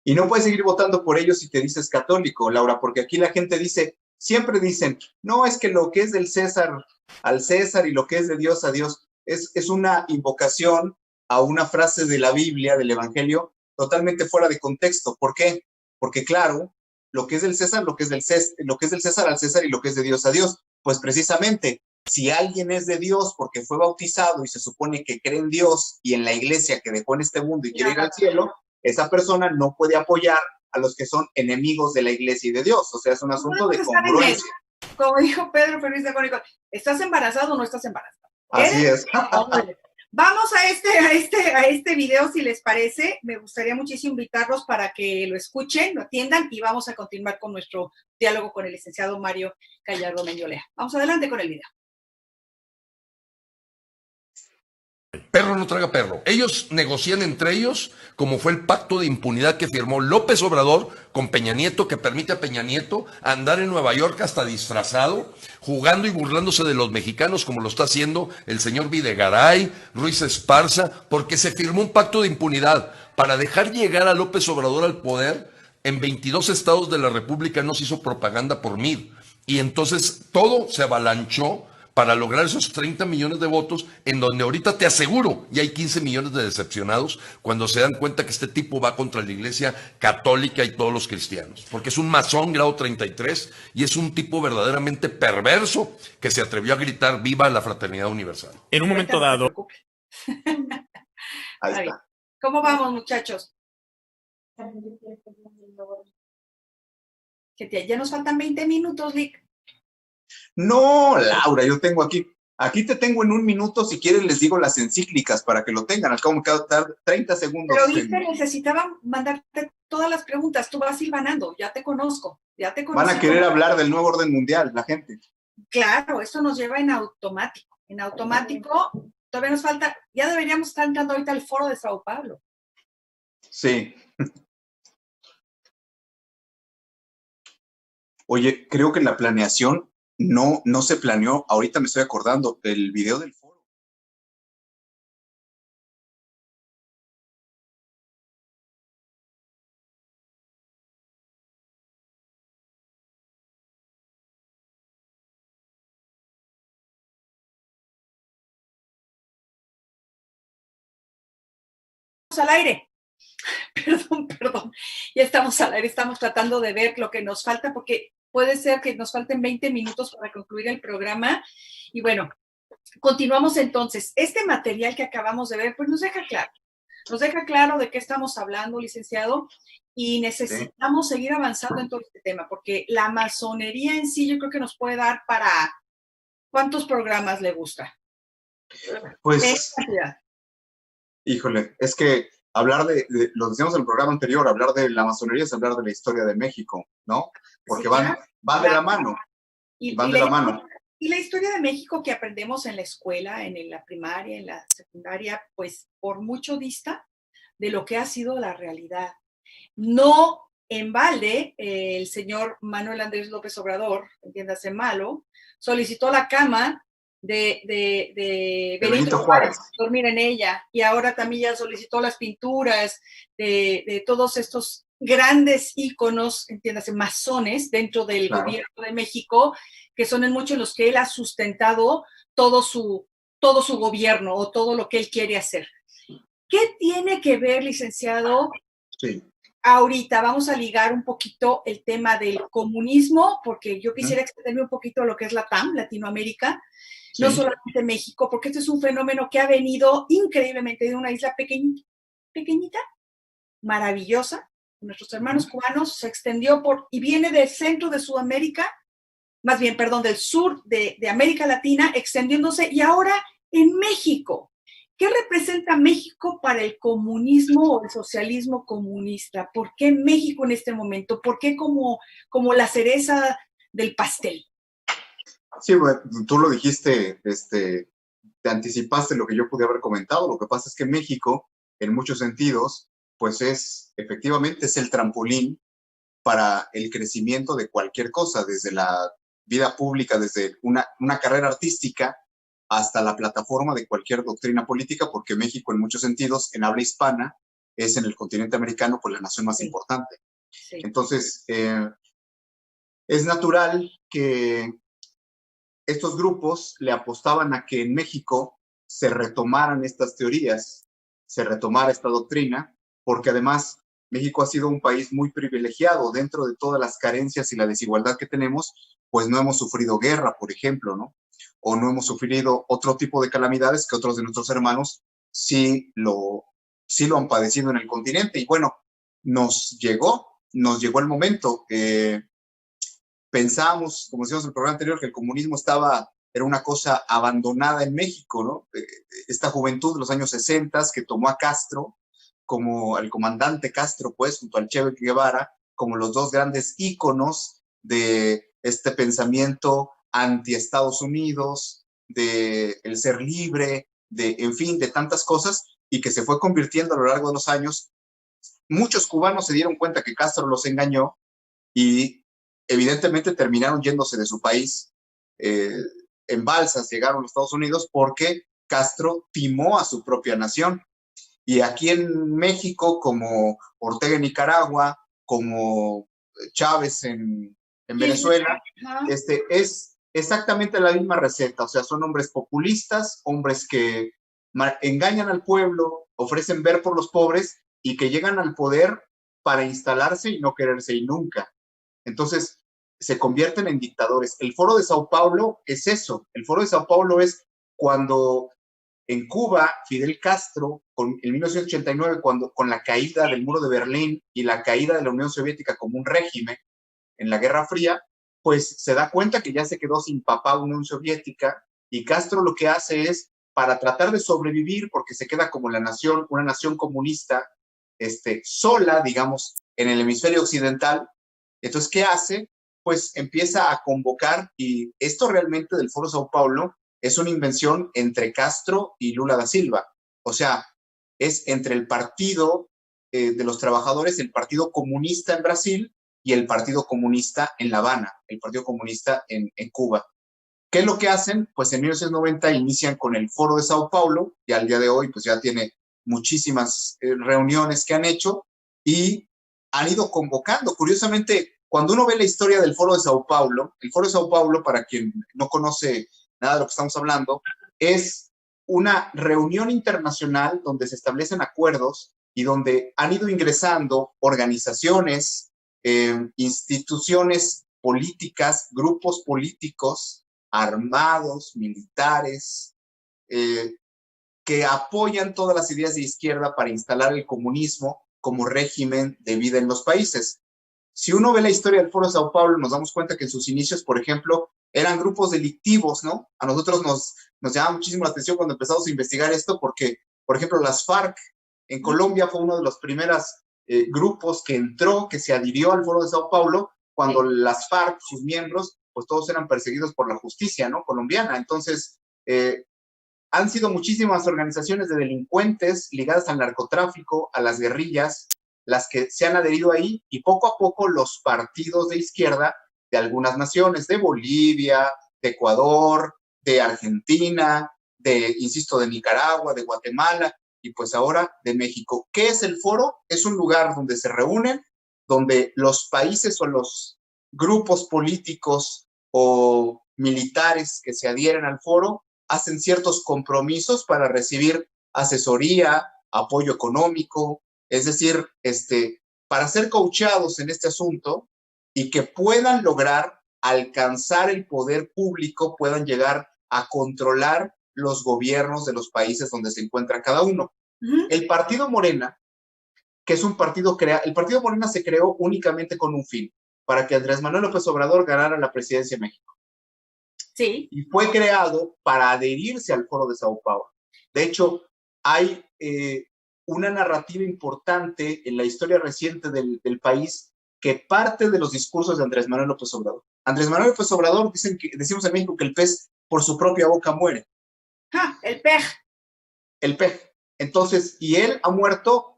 Y no puedes seguir votando por ellos si te dices católico, Laura, porque aquí la gente dice, siempre dicen, no, es que lo que es del César al César y lo que es de Dios a Dios, es una invocación a una frase de la Biblia, del Evangelio, totalmente fuera de contexto. ¿Por qué? Porque claro, lo que es del César, lo que es del César al César y lo que es de Dios a Dios. Pues precisamente, si alguien es de Dios porque fue bautizado y se supone que cree en Dios y en la iglesia que dejó en este mundo y quiere ir al cielo, esa persona no puede apoyar a los que son enemigos de la iglesia y de Dios. O sea, es un asunto de congruencia. Como dijo Pedro Ferriz de Gónico, ¿estás embarazado o no estás embarazado? Así es. Vamos a este video, si les parece. Me gustaría muchísimo invitarlos para que lo escuchen, lo atiendan y vamos a continuar con nuestro diálogo con el licenciado Mario Gallardo Mendiola. Vamos adelante con el video. Perro no traga perro. Ellos negocian entre ellos, como fue el pacto de impunidad que firmó López Obrador con Peña Nieto, que permite a Peña Nieto andar en Nueva York hasta disfrazado, jugando y burlándose de los mexicanos, como lo está haciendo el señor Videgaray, Ruiz Esparza, porque se firmó un pacto de impunidad para dejar llegar a López Obrador al poder. En 22 estados de la República no se hizo propaganda por MIR. Y entonces todo se avalanchó para lograr esos 30 millones de votos, en donde ahorita te aseguro, ya hay 15 millones de decepcionados cuando se dan cuenta que este tipo va contra la iglesia católica y todos los cristianos, porque es un masón grado 33 y es un tipo verdaderamente perverso que se atrevió a gritar viva la fraternidad universal. En un momento dado. Ahí está. ¿Cómo vamos, muchachos? Ya nos faltan 20 minutos, Lick. No, Laura, yo tengo aquí te tengo en un minuto, si quieren les digo las encíclicas para que lo tengan, al cabo me quedan 30 segundos. Pero viste, necesitaban mandarte todas las preguntas, tú vas silvanando, ya te conozco. Van a querer hablar del nuevo orden mundial, la gente. Claro, eso nos lleva en automático. En automático, todavía nos falta, ya deberíamos estar entrando ahorita al foro de Sao Paulo. Sí. Oye, creo que en la planeación no se planeó, ahorita me estoy acordando, el video del foro. Al aire. Perdón, ya estamos al aire, estamos tratando de ver lo que nos falta, porque puede ser que nos falten 20 minutos para concluir el programa. Y bueno, continuamos entonces. Este material que acabamos de ver, pues nos deja claro de qué estamos hablando, licenciado, y necesitamos seguir avanzando en todo este tema, porque la masonería en sí yo creo que nos puede dar para, ¿cuántos programas le gusta? Pues, híjole, es que hablar lo decíamos en el programa anterior, hablar de la masonería es hablar de la historia de México, ¿no? Porque sí, van de la mano. Van de la mano. Y la historia de México que aprendemos en la escuela, en la primaria, en la secundaria, pues por mucho dista de lo que ha sido la realidad. No en balde, el señor Manuel Andrés López Obrador, entiéndase malo, solicitó la cama de Benito Juárez, dormir en ella, y ahora también ya solicitó las pinturas de todos estos grandes íconos, entiéndase, masones dentro del gobierno de México, que son en muchos los que él ha sustentado todo su gobierno o todo lo que él quiere hacer. ¿Qué tiene que ver, licenciado? Sí. Ahorita vamos a ligar un poquito el tema del comunismo, porque yo quisiera extenderme un poquito a lo que es la TAM, Latinoamérica, sí, no solamente México, porque este es un fenómeno que ha venido increíblemente de una isla pequeñita, maravillosa. Nuestros hermanos cubanos se extendió y viene del centro de Sudamérica, más bien, perdón, del sur de América Latina, extendiéndose, y ahora en México. ¿Qué representa México para el comunismo o el socialismo comunista? ¿Por qué México en este momento? ¿Por qué como la cereza del pastel? Sí, bueno, tú lo dijiste, te anticipaste lo que yo pude haber comentado. Lo que pasa es que México, en muchos sentidos, pues efectivamente es el trampolín para el crecimiento de cualquier cosa, desde la vida pública, desde una carrera artística, hasta la plataforma de cualquier doctrina política, porque México en muchos sentidos, en habla hispana, es en el continente americano pues la nación más importante. Sí. Entonces, es natural que estos grupos le apostaban a que en México se retomaran estas teorías, se retomara esta doctrina, porque además México ha sido un país muy privilegiado dentro de todas las carencias y la desigualdad que tenemos, pues no hemos sufrido guerra, por ejemplo, ¿no? O no hemos sufrido otro tipo de calamidades que otros de nuestros hermanos sí lo han padecido en el continente. Y bueno, nos llegó el momento. Pensábamos, como decíamos en el programa anterior, que el comunismo era una cosa abandonada en México, ¿no? Esta juventud de los años 60 que tomó a Castro, como el comandante Castro, pues, junto al Che Guevara, como los dos grandes íconos de este pensamiento anti-Estados Unidos, de el ser libre, en fin, de tantas cosas, y que se fue convirtiendo a lo largo de los años. Muchos cubanos se dieron cuenta que Castro los engañó y evidentemente terminaron yéndose de su país. En balsas llegaron a los Estados Unidos porque Castro timó a su propia nación. Y aquí en México, como Ortega en Nicaragua, como Chávez en Venezuela, es exactamente la misma receta. O sea, son hombres populistas, hombres que engañan al pueblo, ofrecen ver por los pobres y que llegan al poder para instalarse y no quererse ir nunca. Entonces, se convierten en dictadores. El Foro de Sao Paulo es eso. El Foro de Sao Paulo es cuando en Cuba, Fidel Castro, en 1989, con la caída del muro de Berlín y la caída de la Unión Soviética como un régimen en la Guerra Fría, pues se da cuenta que ya se quedó sin papá Unión Soviética, y Castro lo que hace es, para tratar de sobrevivir, porque se queda como una nación comunista, sola, digamos, en el hemisferio occidental. Entonces, ¿qué hace? Pues empieza a convocar, y esto realmente del Foro Sao Paulo es una invención entre Castro y Lula da Silva. O sea, es entre el Partido de los Trabajadores, el Partido Comunista en Brasil y el Partido Comunista en La Habana, el Partido Comunista en Cuba. ¿Qué es lo que hacen? Pues en 1990 inician con el Foro de Sao Paulo, y al día de hoy pues ya tiene muchísimas reuniones que han hecho y han ido convocando. Curiosamente, cuando uno ve la historia del Foro de Sao Paulo, el Foro de Sao Paulo, para quien no conoce nada de lo que estamos hablando, es una reunión internacional donde se establecen acuerdos y donde han ido ingresando organizaciones, instituciones políticas, grupos políticos, armados, militares, que apoyan todas las ideas de izquierda para instalar el comunismo como régimen de vida en los países. Si uno ve la historia del Foro de Sao Paulo, nos damos cuenta que en sus inicios, por ejemplo, eran grupos delictivos, ¿no? A nosotros nos llama muchísimo la atención cuando empezamos a investigar esto, porque, por ejemplo, las FARC en Colombia fue uno de los primeros grupos que se adhirió al Foro de Sao Paulo, cuando las FARC, sus miembros, pues todos eran perseguidos por la justicia, ¿no? Colombiana. Entonces, han sido muchísimas organizaciones de delincuentes ligadas al narcotráfico, a las guerrillas, las que se han adherido ahí, y poco a poco los partidos de izquierda de algunas naciones, de Bolivia, de Ecuador, de Argentina, insisto, de Nicaragua, de Guatemala, y pues ahora de México. ¿Qué es el foro? Es un lugar donde se reúnen, donde los países o los grupos políticos o militares que se adhieren al foro hacen ciertos compromisos para recibir asesoría, apoyo económico, es decir, para ser coacheados en este asunto y que puedan lograr alcanzar el poder público, puedan llegar a controlar los gobiernos de los países donde se encuentra cada uno. El Partido Morena, que es un partido el Partido Morena se creó únicamente con un fin, para que Andrés Manuel López Obrador ganara la presidencia de México. Sí. Y fue creado para adherirse al Foro de Sao Paulo. De hecho, hay una narrativa importante en la historia reciente del país que parte de los discursos de Andrés Manuel López Obrador. Andrés Manuel López Obrador, decimos en México que el pez por su propia boca muere. ¡Ja! El pej. El pej. Entonces, y él ha muerto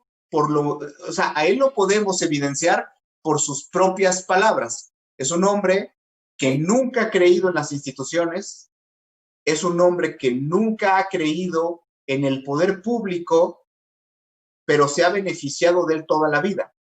a él lo podemos evidenciar por sus propias palabras. Es un hombre que nunca ha creído en las instituciones, es un hombre que nunca ha creído en el poder público, pero se ha beneficiado de él toda la vida.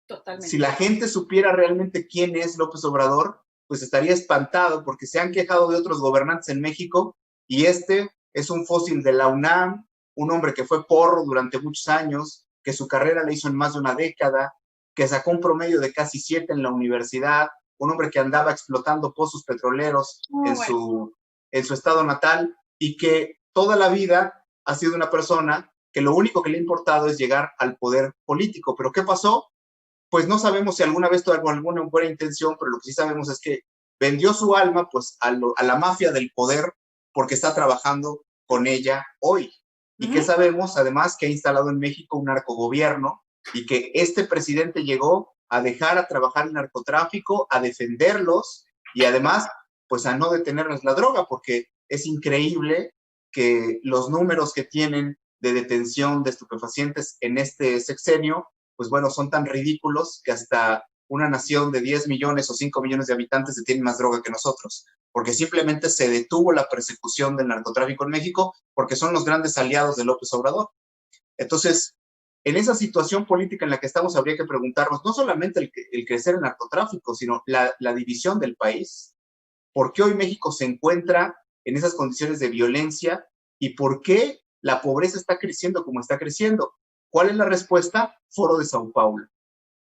Totalmente. Si la gente supiera realmente quién es López Obrador, pues estaría espantado porque se han quejado de otros gobernantes en México y es un fósil de la UNAM, un hombre que fue porro durante muchos años, que su carrera la hizo en más de una década, que sacó un promedio de casi 7 en la universidad, un hombre que andaba explotando pozos petroleros en su estado natal y que toda la vida ha sido una persona que lo único que le ha importado es llegar al poder político. ¿Pero qué pasó? Pues no sabemos si alguna vez tuvo alguna buena intención, pero lo que sí sabemos es que vendió su alma pues a la mafia del poder porque está trabajando con ella hoy. Y que sabemos además que ha instalado en México un narcogobierno y que este presidente llegó a dejar a trabajar el narcotráfico, a defenderlos y además pues a no detenerles la droga, porque es increíble que los números que tienen de detención de estupefacientes en este sexenio, pues bueno, son tan ridículos que hasta una nación de 10 millones o 5 millones de habitantes detiene más droga que nosotros, porque simplemente se detuvo la persecución del narcotráfico en México porque son los grandes aliados de López Obrador. Entonces, en esa situación política en la que estamos, habría que preguntarnos no solamente el crecer el narcotráfico, sino la división del país. ¿Por qué hoy México se encuentra en esas condiciones de violencia y por qué la pobreza está creciendo como está creciendo? ¿Cuál es la respuesta? Foro de Sao Paulo.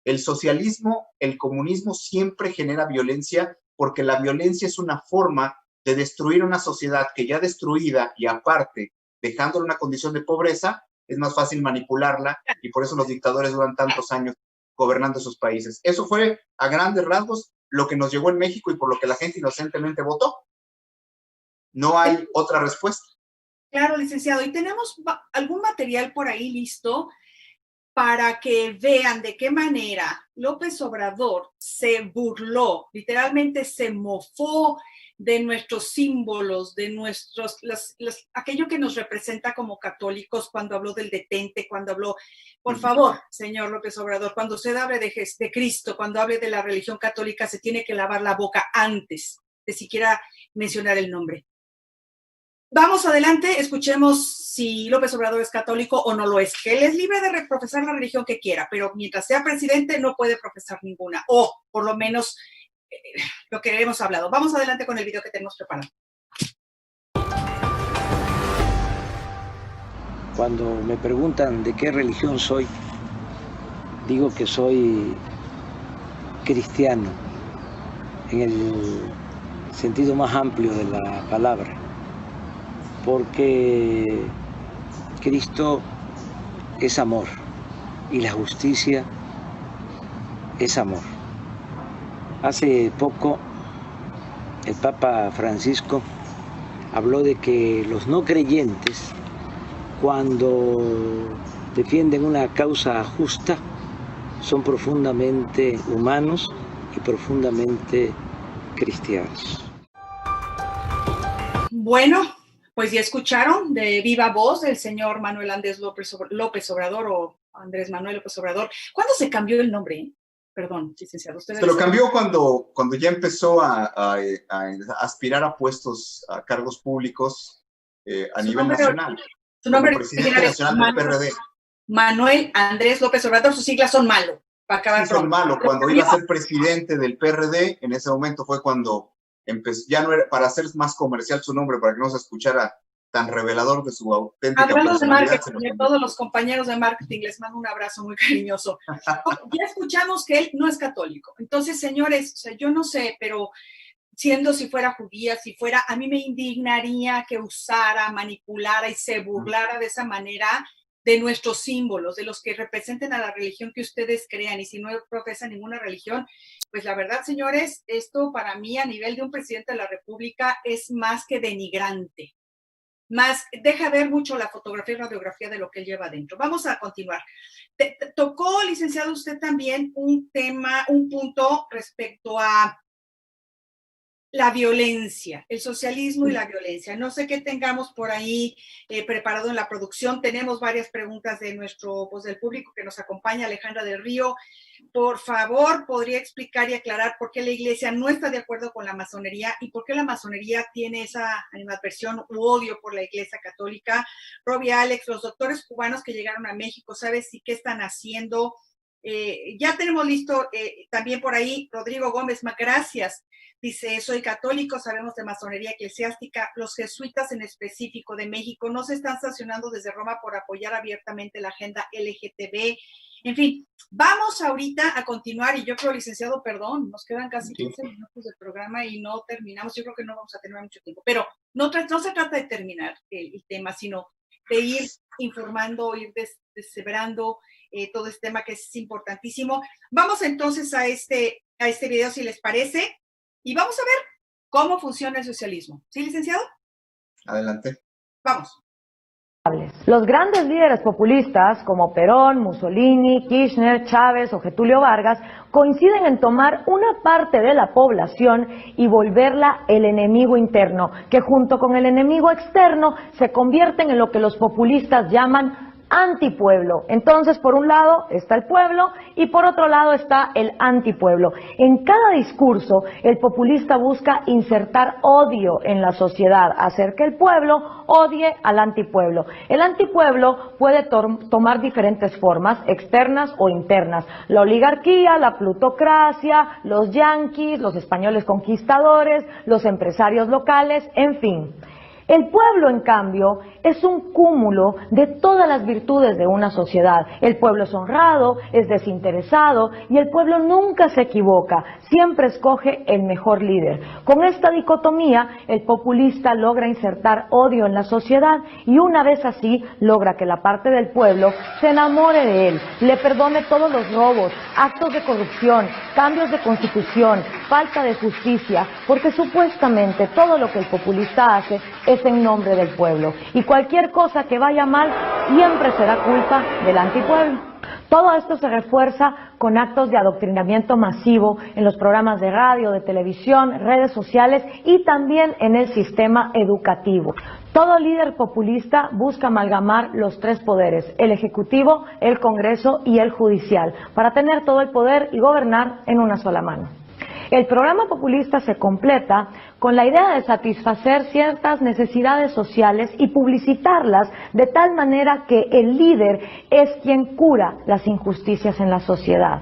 El socialismo, el comunismo siempre genera violencia porque la violencia es una forma de destruir una sociedad que ya destruida y aparte dejándola en una condición de pobreza, es más fácil manipularla y por eso los dictadores duran tantos años gobernando esos países. Eso fue a grandes rasgos lo que nos llegó en México y por lo que la gente inocentemente votó. No hay otra respuesta. Claro, licenciado. ¿Y tenemos algún material por ahí listo para que vean de qué manera López Obrador se burló, literalmente se mofó de nuestros símbolos, de aquello que nos representa como católicos cuando habló del detente, cuando habló, por favor, señor López Obrador, cuando usted hable de Cristo, cuando hable de la religión católica, se tiene que lavar la boca antes de siquiera mencionar el nombre. Vamos adelante, escuchemos si López Obrador es católico o no lo es. Él es libre de profesar la religión que quiera, pero mientras sea presidente no puede profesar ninguna, o por lo menos lo que hemos hablado. Vamos adelante con el video que tenemos preparado. Cuando me preguntan de qué religión soy, digo que soy cristiano, en el sentido más amplio de la palabra. Porque Cristo es amor y la justicia es amor. Hace poco el Papa Francisco habló de que los no creyentes, cuando defienden una causa justa, son profundamente humanos y profundamente cristianos. Bueno, Pues ya escucharon de viva voz del señor Manuel Andrés López Obrador o Andrés Manuel López Obrador. ¿Cuándo se cambió el nombre? Perdón, licenciado. Se lo cambió cuando ya empezó a aspirar a puestos, a cargos públicos a nivel nacional. Su nombre como presidente nacional del PRD. Manuel Andrés López Obrador, sus siglas son malo. Para acabar sí, son malo. Cuando iba a ser presidente del PRD, en ese momento fue cuando empezó, ya no era, para hacer más comercial su nombre, para que no se escuchara tan revelador de su auténtica personalidad. De marketing, a todos los compañeros de marketing les mando un abrazo muy cariñoso. Ya escuchamos que él no es católico. Entonces, señores, o sea, yo no sé, pero si fuera judía, a mí me indignaría que usara, manipulara y se burlara de esa manera de nuestros símbolos, de los que representen a la religión que ustedes crean, y si no profesan ninguna religión, pues la verdad, señores, esto para mí a nivel de un presidente de la República es más que denigrante. Deja ver mucho la fotografía y radiografía de lo que él lleva adentro. Vamos a continuar. Tocó, licenciado, usted también un punto respecto a la violencia, el socialismo y la violencia. No sé qué tengamos por ahí preparado en la producción. Tenemos varias preguntas de nuestro voz del público que nos acompaña, Alejandra del Río. Por favor, ¿podría explicar y aclarar por qué la Iglesia no está de acuerdo con la masonería y por qué la masonería tiene esa animadversión u odio por la Iglesia Católica? Robbie, Alex, los doctores cubanos que llegaron a México, ¿sabes qué están haciendo? Ya tenemos listo también por ahí Rodrigo Gómez, gracias. Dice, soy católico, sabemos de masonería eclesiástica. Los jesuitas en específico de México no se están sancionando desde Roma por apoyar abiertamente la agenda LGTB. En fin, vamos ahorita a continuar y yo creo, licenciado, perdón, nos quedan casi 15 minutos del programa y no terminamos. Yo creo que no vamos a tener mucho tiempo, pero no se trata de terminar el tema, sino de ir informando, ir deshebrando todo este tema que es importantísimo. Vamos entonces a este video, si les parece. Y vamos a ver cómo funciona el socialismo. ¿Sí, licenciado? Adelante. Vamos. Los grandes líderes populistas como Perón, Mussolini, Kirchner, Chávez o Getúlio Vargas coinciden en tomar una parte de la población y volverla el enemigo interno, que junto con el enemigo externo se convierten en lo que los populistas llaman antipueblo. Entonces, por un lado está el pueblo y por otro lado está el antipueblo. En cada discurso, el populista busca insertar odio en la sociedad, hacer que el pueblo odie al antipueblo. El antipueblo puede tomar diferentes formas, externas o internas. La oligarquía, la plutocracia, los yanquis, los españoles conquistadores, los empresarios locales, en fin. El pueblo, en cambio, es un cúmulo de todas las virtudes de una sociedad. El pueblo es honrado, es desinteresado y el pueblo nunca se equivoca, siempre escoge el mejor líder. Con esta dicotomía, el populista logra insertar odio en la sociedad y una vez así logra que la parte del pueblo se enamore de él, le perdone todos los robos, actos de corrupción, cambios de constitución, falta de justicia, porque supuestamente todo lo que el populista hace es en nombre del pueblo y cualquier cosa que vaya mal siempre será culpa del antipueblo. Todo esto se refuerza con actos de adoctrinamiento masivo en los programas de radio, de televisión, redes sociales y también en el sistema educativo. Todo líder populista busca amalgamar los tres poderes, el ejecutivo, el Congreso y el judicial, para tener todo el poder y gobernar en una sola mano. El programa populista se completa con la idea de satisfacer ciertas necesidades sociales y publicitarlas de tal manera que el líder es quien cura las injusticias en la sociedad.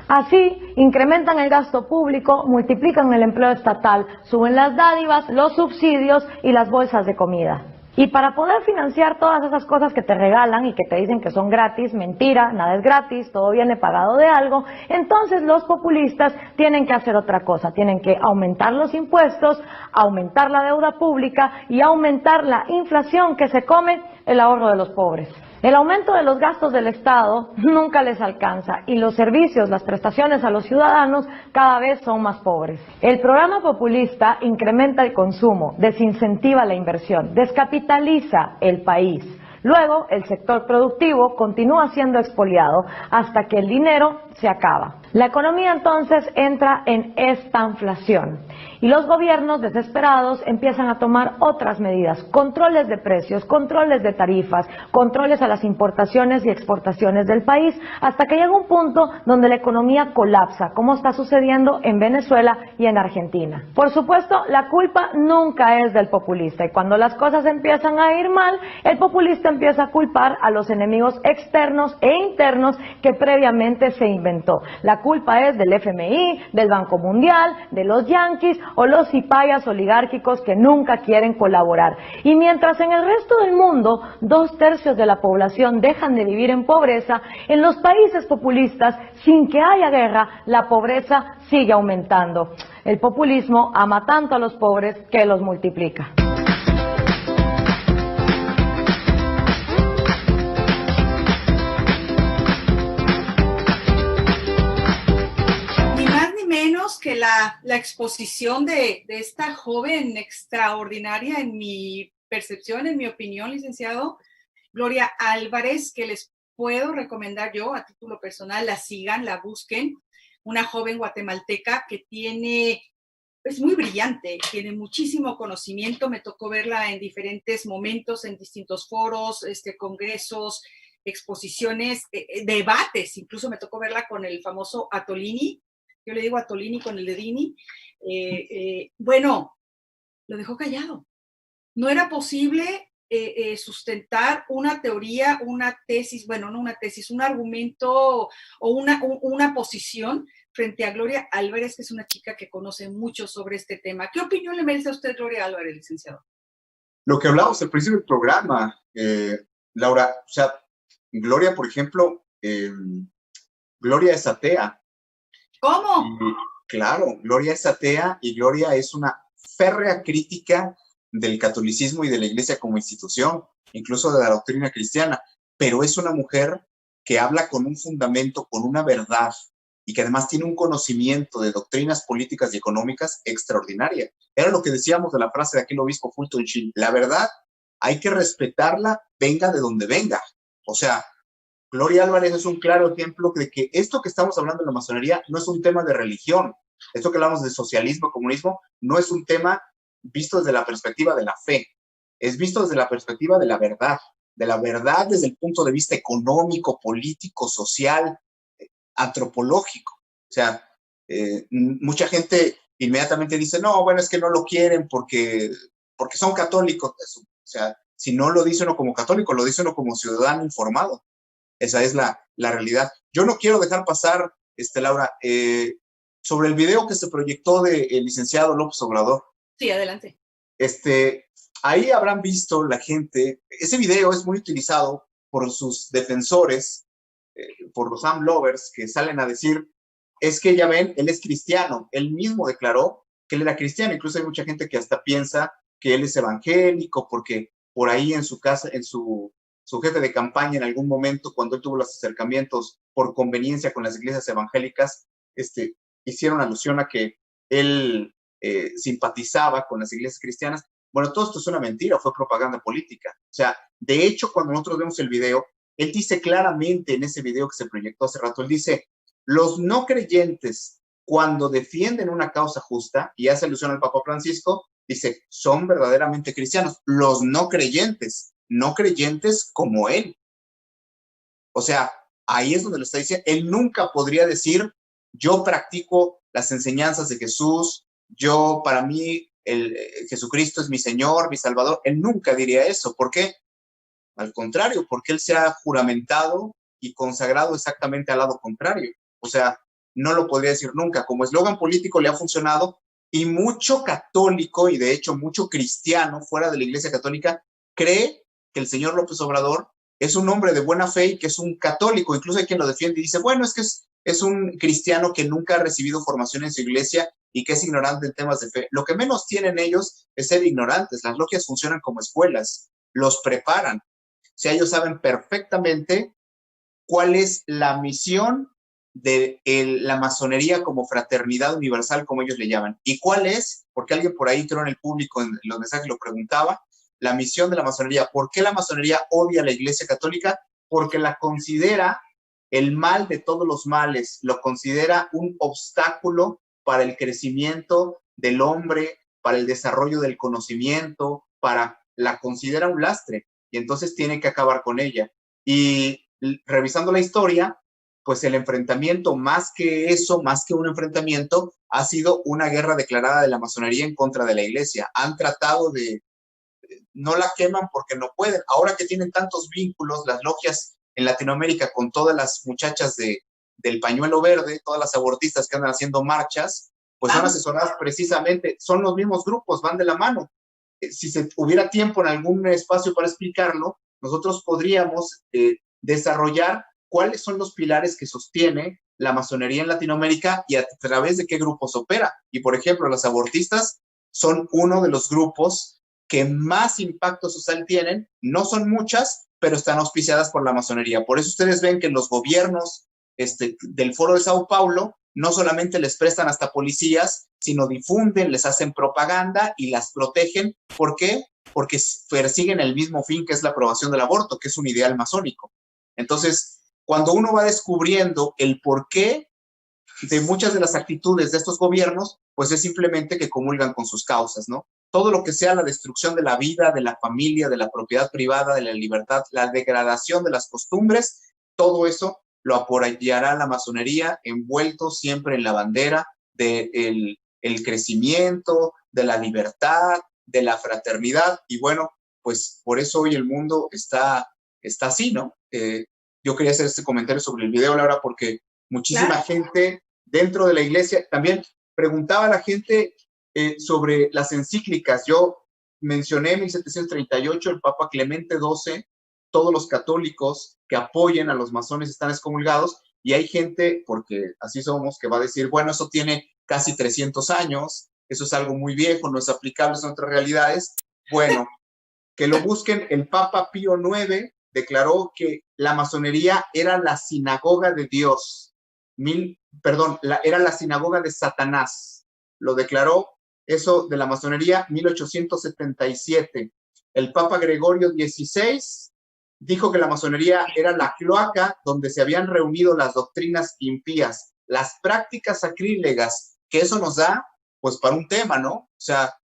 Así, incrementan el gasto público, multiplican el empleo estatal, suben las dádivas, los subsidios y las bolsas de comida. Y para poder financiar todas esas cosas que te regalan y que te dicen que son gratis, mentira, nada es gratis, todo viene pagado de algo, entonces los populistas tienen que hacer otra cosa, tienen que aumentar los impuestos, aumentar la deuda pública y aumentar la inflación que se come el ahorro de los pobres. El aumento de los gastos del Estado nunca les alcanza y los servicios, las prestaciones a los ciudadanos cada vez son más pobres. El programa populista incrementa el consumo, desincentiva la inversión, descapitaliza el país. Luego, el sector productivo continúa siendo expoliado hasta que el dinero se acaba. La economía entonces entra en estanflación y los gobiernos desesperados empiezan a tomar otras medidas, controles de precios, controles de tarifas, controles a las importaciones y exportaciones del país, hasta que llega un punto donde la economía colapsa, como está sucediendo en Venezuela y en Argentina. Por supuesto, la culpa nunca es del populista, y cuando las cosas empiezan a ir mal, el populista empieza a culpar a los enemigos externos e internos que previamente se inventó. La culpa es del FMI, del Banco Mundial, de los yanquis o los cipayas oligárquicos que nunca quieren colaborar. Y mientras en el resto del mundo 2/3 de la población dejan de vivir en pobreza, en los países populistas, sin que haya guerra, la pobreza sigue aumentando. El populismo ama tanto a los pobres que los multiplica. Menos que la exposición de esta joven extraordinaria, en mi percepción, en mi opinión, licenciado, Gloria Álvarez, que les puedo recomendar yo a título personal, la sigan, la busquen, una joven guatemalteca que es muy brillante, tiene muchísimo conocimiento, me tocó verla en diferentes momentos, en distintos foros, congresos, exposiciones, debates, incluso me tocó verla con el famoso Atolini. Yo le digo a Tolini con el dedini. Bueno, lo dejó callado. No era posible sustentar una teoría, una tesis, bueno, no una tesis, un argumento o una posición frente a Gloria Álvarez, que es una chica que conoce mucho sobre este tema. ¿Qué opinión le merece a usted, Gloria Álvarez, licenciado? Lo que hablábamos al principio del programa, Laura, o sea, Gloria, por ejemplo, Gloria es atea. ¿Cómo? Y, claro, Gloria es atea y Gloria es una férrea crítica del catolicismo y de la Iglesia como institución, incluso de la doctrina cristiana, pero es una mujer que habla con un fundamento, con una verdad, y que además tiene un conocimiento de doctrinas políticas y económicas extraordinaria. Era lo que decíamos de la frase de aquel obispo Fulton Sheen: la verdad hay que respetarla, venga de donde venga. O sea, Gloria Álvarez es un claro ejemplo de que esto que estamos hablando de la masonería no es un tema de religión. Esto que hablamos de socialismo, comunismo, no es un tema visto desde la perspectiva de la fe. Es visto desde la perspectiva de la verdad desde el punto de vista económico, político, social, antropológico. O sea, mucha gente inmediatamente dice, no, bueno, es que no lo quieren porque son católicos. O sea, si no lo dice uno como católico, lo dice uno como ciudadano informado. Esa es la realidad. Yo no quiero dejar pasar, Laura, sobre el video que se proyectó del licenciado López Obrador. Sí, adelante. Ahí habrán visto la gente, ese video es muy utilizado por sus defensores, por los AM lovers, que salen a decir, es que ya ven, él es cristiano. Él mismo declaró que él era cristiano. Incluso hay mucha gente que hasta piensa que él es evangélico, porque por ahí en su casa, en su jefe de campaña en algún momento, cuando él tuvo los acercamientos por conveniencia con las iglesias evangélicas, hicieron alusión a que él simpatizaba con las iglesias cristianas. Bueno, todo esto es una mentira, fue propaganda política. O sea, de hecho, cuando nosotros vemos el video, él dice claramente en ese video que se proyectó hace rato, él dice, los no creyentes, cuando defienden una causa justa, y hace alusión al Papa Francisco, dice, son verdaderamente cristianos. Los no creyentes como él. O sea, ahí es donde lo está diciendo. Él nunca podría decir, yo practico las enseñanzas de Jesús, para mí, Jesucristo es mi Señor, mi Salvador. Él nunca diría eso. ¿Por qué? Al contrario, porque él se ha juramentado y consagrado exactamente al lado contrario. O sea, no lo podría decir nunca. Como eslogan político le ha funcionado, y mucho católico, y de hecho mucho cristiano fuera de la Iglesia Católica, cree que el señor López Obrador es un hombre de buena fe y que es un católico. Incluso hay quien lo defiende y dice, bueno, es que es un cristiano que nunca ha recibido formación en su iglesia y que es ignorante en temas de fe. Lo que menos tienen ellos es ser ignorantes. Las logias funcionan como escuelas, los preparan. O sea, ellos saben perfectamente cuál es la misión de la masonería como fraternidad universal, como ellos le llaman. ¿Y cuál es? Porque alguien por ahí, creo en el público, en los mensajes lo preguntaba, la misión de la masonería. ¿Por qué la masonería odia a la Iglesia Católica? Porque la considera el mal de todos los males, lo considera un obstáculo para el crecimiento del hombre, para el desarrollo del conocimiento, la considera un lastre y entonces tiene que acabar con ella. Y revisando la historia, pues el enfrentamiento, más que eso, más que un enfrentamiento, ha sido una guerra declarada de la masonería en contra de la iglesia. Han tratado de, no la queman porque no pueden. Ahora que tienen tantos vínculos, las logias en Latinoamérica con todas las muchachas del pañuelo verde, todas las abortistas que andan haciendo marchas, pues son asesoradas precisamente, son los mismos grupos, van de la mano. Si se hubiera tiempo en algún espacio para explicarlo, nosotros podríamos desarrollar cuáles son los pilares que sostiene la masonería en Latinoamérica y a través de qué grupos opera. Y, por ejemplo, las abortistas son uno de los grupos que más impacto social tienen. No son muchas, pero están auspiciadas por la masonería. Por eso ustedes ven que los gobiernos del Foro de Sao Paulo no solamente les prestan hasta policías, sino difunden, les hacen propaganda y las protegen. ¿Por qué? Porque persiguen el mismo fin, que es la aprobación del aborto, que es un ideal masónico. Entonces, cuando uno va descubriendo el porqué de muchas de las actitudes de estos gobiernos, pues es simplemente que comulgan con sus causas, ¿no? Todo lo que sea la destrucción de la vida, de la familia, de la propiedad privada, de la libertad, la degradación de las costumbres, todo eso lo apoyará la masonería, envuelto siempre en la bandera del crecimiento, de la libertad, de la fraternidad. Y bueno, pues por eso hoy el mundo está así, ¿no? Yo quería hacer este comentario sobre el video, Laura, porque muchísima gente dentro de la iglesia también preguntaba a la gente sobre las encíclicas. Yo mencioné en 1738 el Papa Clemente XII, todos los católicos que apoyen a los masones están excomulgados, y hay gente, porque así somos, que va a decir, bueno, eso tiene casi 300 años, eso es algo muy viejo, no es aplicable a otras realidades. Bueno, que lo busquen. El Papa Pío IX declaró que la masonería era la sinagoga de Dios, era la sinagoga de Satanás. Lo declaró eso de la masonería 1877. El Papa Gregorio XVI dijo que la masonería era la cloaca donde se habían reunido las doctrinas impías, las prácticas sacrílegas, que eso nos da, pues, para un tema, ¿no? O sea,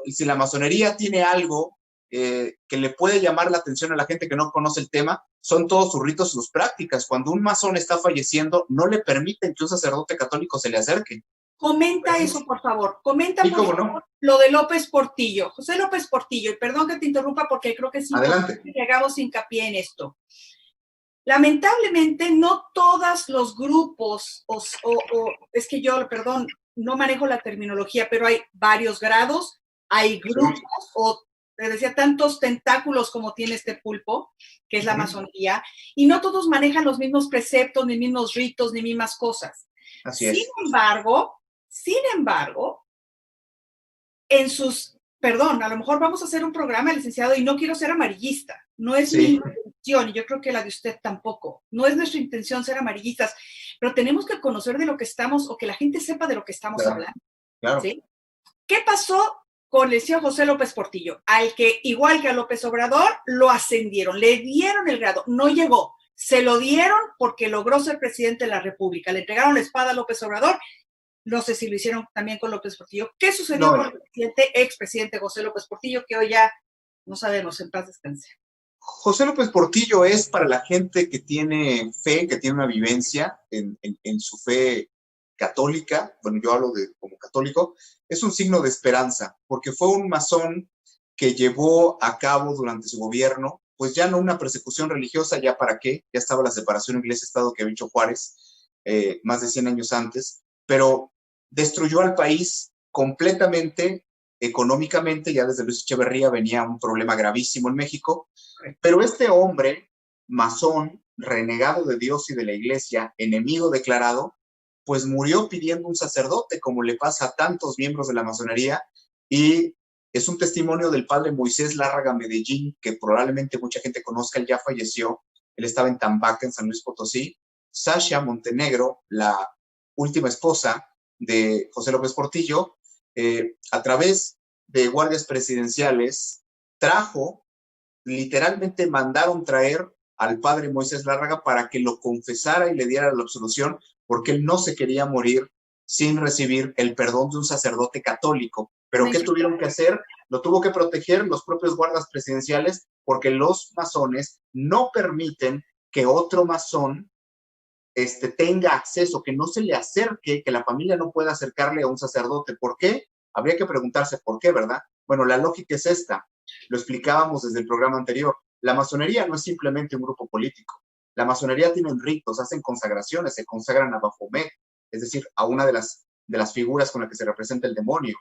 si la masonería tiene algo que le puede llamar la atención a la gente que no conoce el tema, son todos sus ritos y sus prácticas. Cuando un masón está falleciendo, no le permiten que un sacerdote católico se le acerque. Comenta pues, eso, por favor. Comenta, por favor, no, lo de López Portillo. José López Portillo, y perdón que te interrumpa porque creo que es importante que hagamos hincapié en esto. Lamentablemente, no todos los grupos, es que yo, perdón, no manejo la terminología, pero hay varios grados, hay grupos, o te decía, tantos tentáculos como tiene este pulpo, que es la masonería, y no todos manejan los mismos preceptos, ni mismos ritos, ni mismas cosas. Así es. Sin embargo, en sus, perdón, a lo mejor vamos a hacer un programa, licenciado, y no quiero ser amarillista, no es mi intención, y yo creo que la de usted tampoco, no es nuestra intención ser amarillistas, pero tenemos que conocer de lo que estamos, o que la gente sepa de lo que estamos hablando. Claro. ¿Sí? ¿Qué pasó con el señor José López Portillo? Al que, igual que a López Obrador, lo ascendieron, le dieron el grado, no llegó, se lo dieron porque logró ser presidente de la República, le entregaron la espada a López Obrador. No sé si lo hicieron también con López Portillo. ¿Qué sucedió con el expresidente José López Portillo, que hoy ya no sabemos, en paz descanse? José López Portillo es para la gente que tiene fe, que tiene una vivencia en su fe católica. Bueno, yo hablo como católico. Es un signo de esperanza, porque fue un masón que llevó a cabo durante su gobierno, pues ya no una persecución religiosa, ya para qué, ya estaba la separación iglesia-estado que había hecho Juárez más de 100 años antes, pero destruyó al país completamente económicamente. Ya desde Luis Echeverría venía un problema gravísimo en México, pero este hombre, masón, renegado de Dios y de la iglesia, enemigo declarado, pues murió pidiendo un sacerdote, como le pasa a tantos miembros de la masonería, y es un testimonio del padre Moisés Lárraga Medellín, que probablemente mucha gente conozca. Él ya falleció, él estaba en Tambaca, en San Luis Potosí. Sasha Montenegro, la última esposa de José López Portillo, a través de guardias presidenciales, literalmente mandaron traer al padre Moisés Lárraga para que lo confesara y le diera la absolución, porque él no se quería morir sin recibir el perdón de un sacerdote católico. ¿Pero qué tuvieron que hacer? Lo tuvo que proteger los propios guardas presidenciales, porque los masones no permiten que otro masón tenga acceso, que no se le acerque, que la familia no pueda acercarle a un sacerdote. ¿Por qué? Habría que preguntarse por qué, ¿verdad? Bueno, la lógica es esta. Lo explicábamos desde el programa anterior. La masonería no es simplemente un grupo político. La masonería tiene ritos, hacen consagraciones, se consagran a Baphomet, es decir, a una de las figuras con la que se representa el demonio.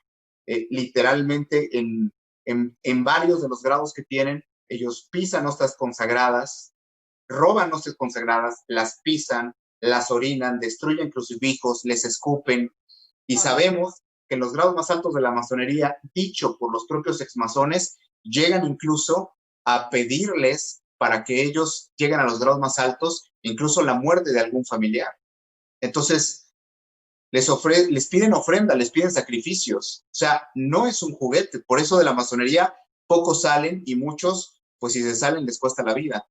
Literalmente en varios de los grados que tienen, ellos pisan hostias consagradas, roban hostias consagradas, las pisan, las orinan, destruyen crucifijos, les escupen, y sabemos que en los grados más altos de la masonería, dicho por los propios exmasones, llegan incluso a pedirles para que ellos lleguen a los grados más altos, incluso la muerte de algún familiar. Entonces, les piden ofrenda, les piden sacrificios. O sea, no es un juguete. Por eso de la masonería pocos salen y muchos, pues si se salen les cuesta la vida.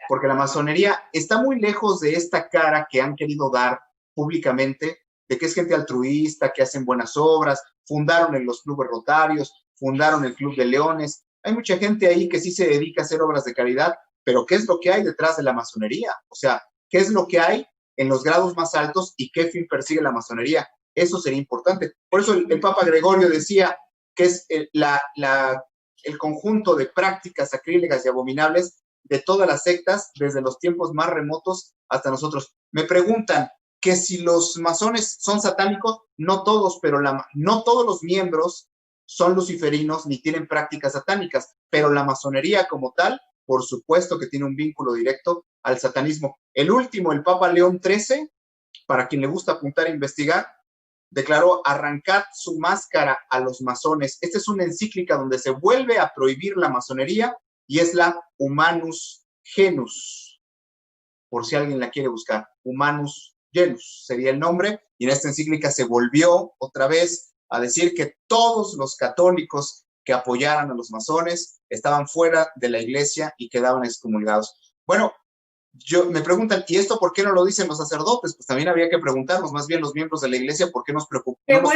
Porque la masonería está muy lejos de esta cara que han querido dar públicamente, de que es gente altruista, que hacen buenas obras, fundaron en los clubes rotarios, fundaron el Club de Leones. Hay mucha gente ahí que sí se dedica a hacer obras de caridad, pero ¿qué es lo que hay detrás de la masonería? O sea, ¿qué es lo que hay en los grados más altos y qué fin persigue la masonería? Eso sería importante. Por eso el Papa Gregorio decía que es el conjunto de prácticas sacrílegas y abominables de todas las sectas, desde los tiempos más remotos hasta nosotros. Me preguntan que si los masones son satánicos, no todos, pero no todos los miembros son luciferinos ni tienen prácticas satánicas, pero la masonería como tal, por supuesto que tiene un vínculo directo al satanismo. El último, el Papa León XIII, para quien le gusta apuntar e investigar, declaró: arrancad su máscara a los masones. Esta es una encíclica donde se vuelve a prohibir la masonería, y es la Humanus Genus, por si alguien la quiere buscar. Humanus Genus sería el nombre, y en esta encíclica se volvió otra vez a decir que todos los católicos que apoyaran a los masones estaban fuera de la iglesia y quedaban excomulgados. Bueno, me preguntan, ¿y esto por qué no lo dicen los sacerdotes? Pues también habría que preguntarnos, más bien los miembros de la iglesia, ¿por qué nos preocupamos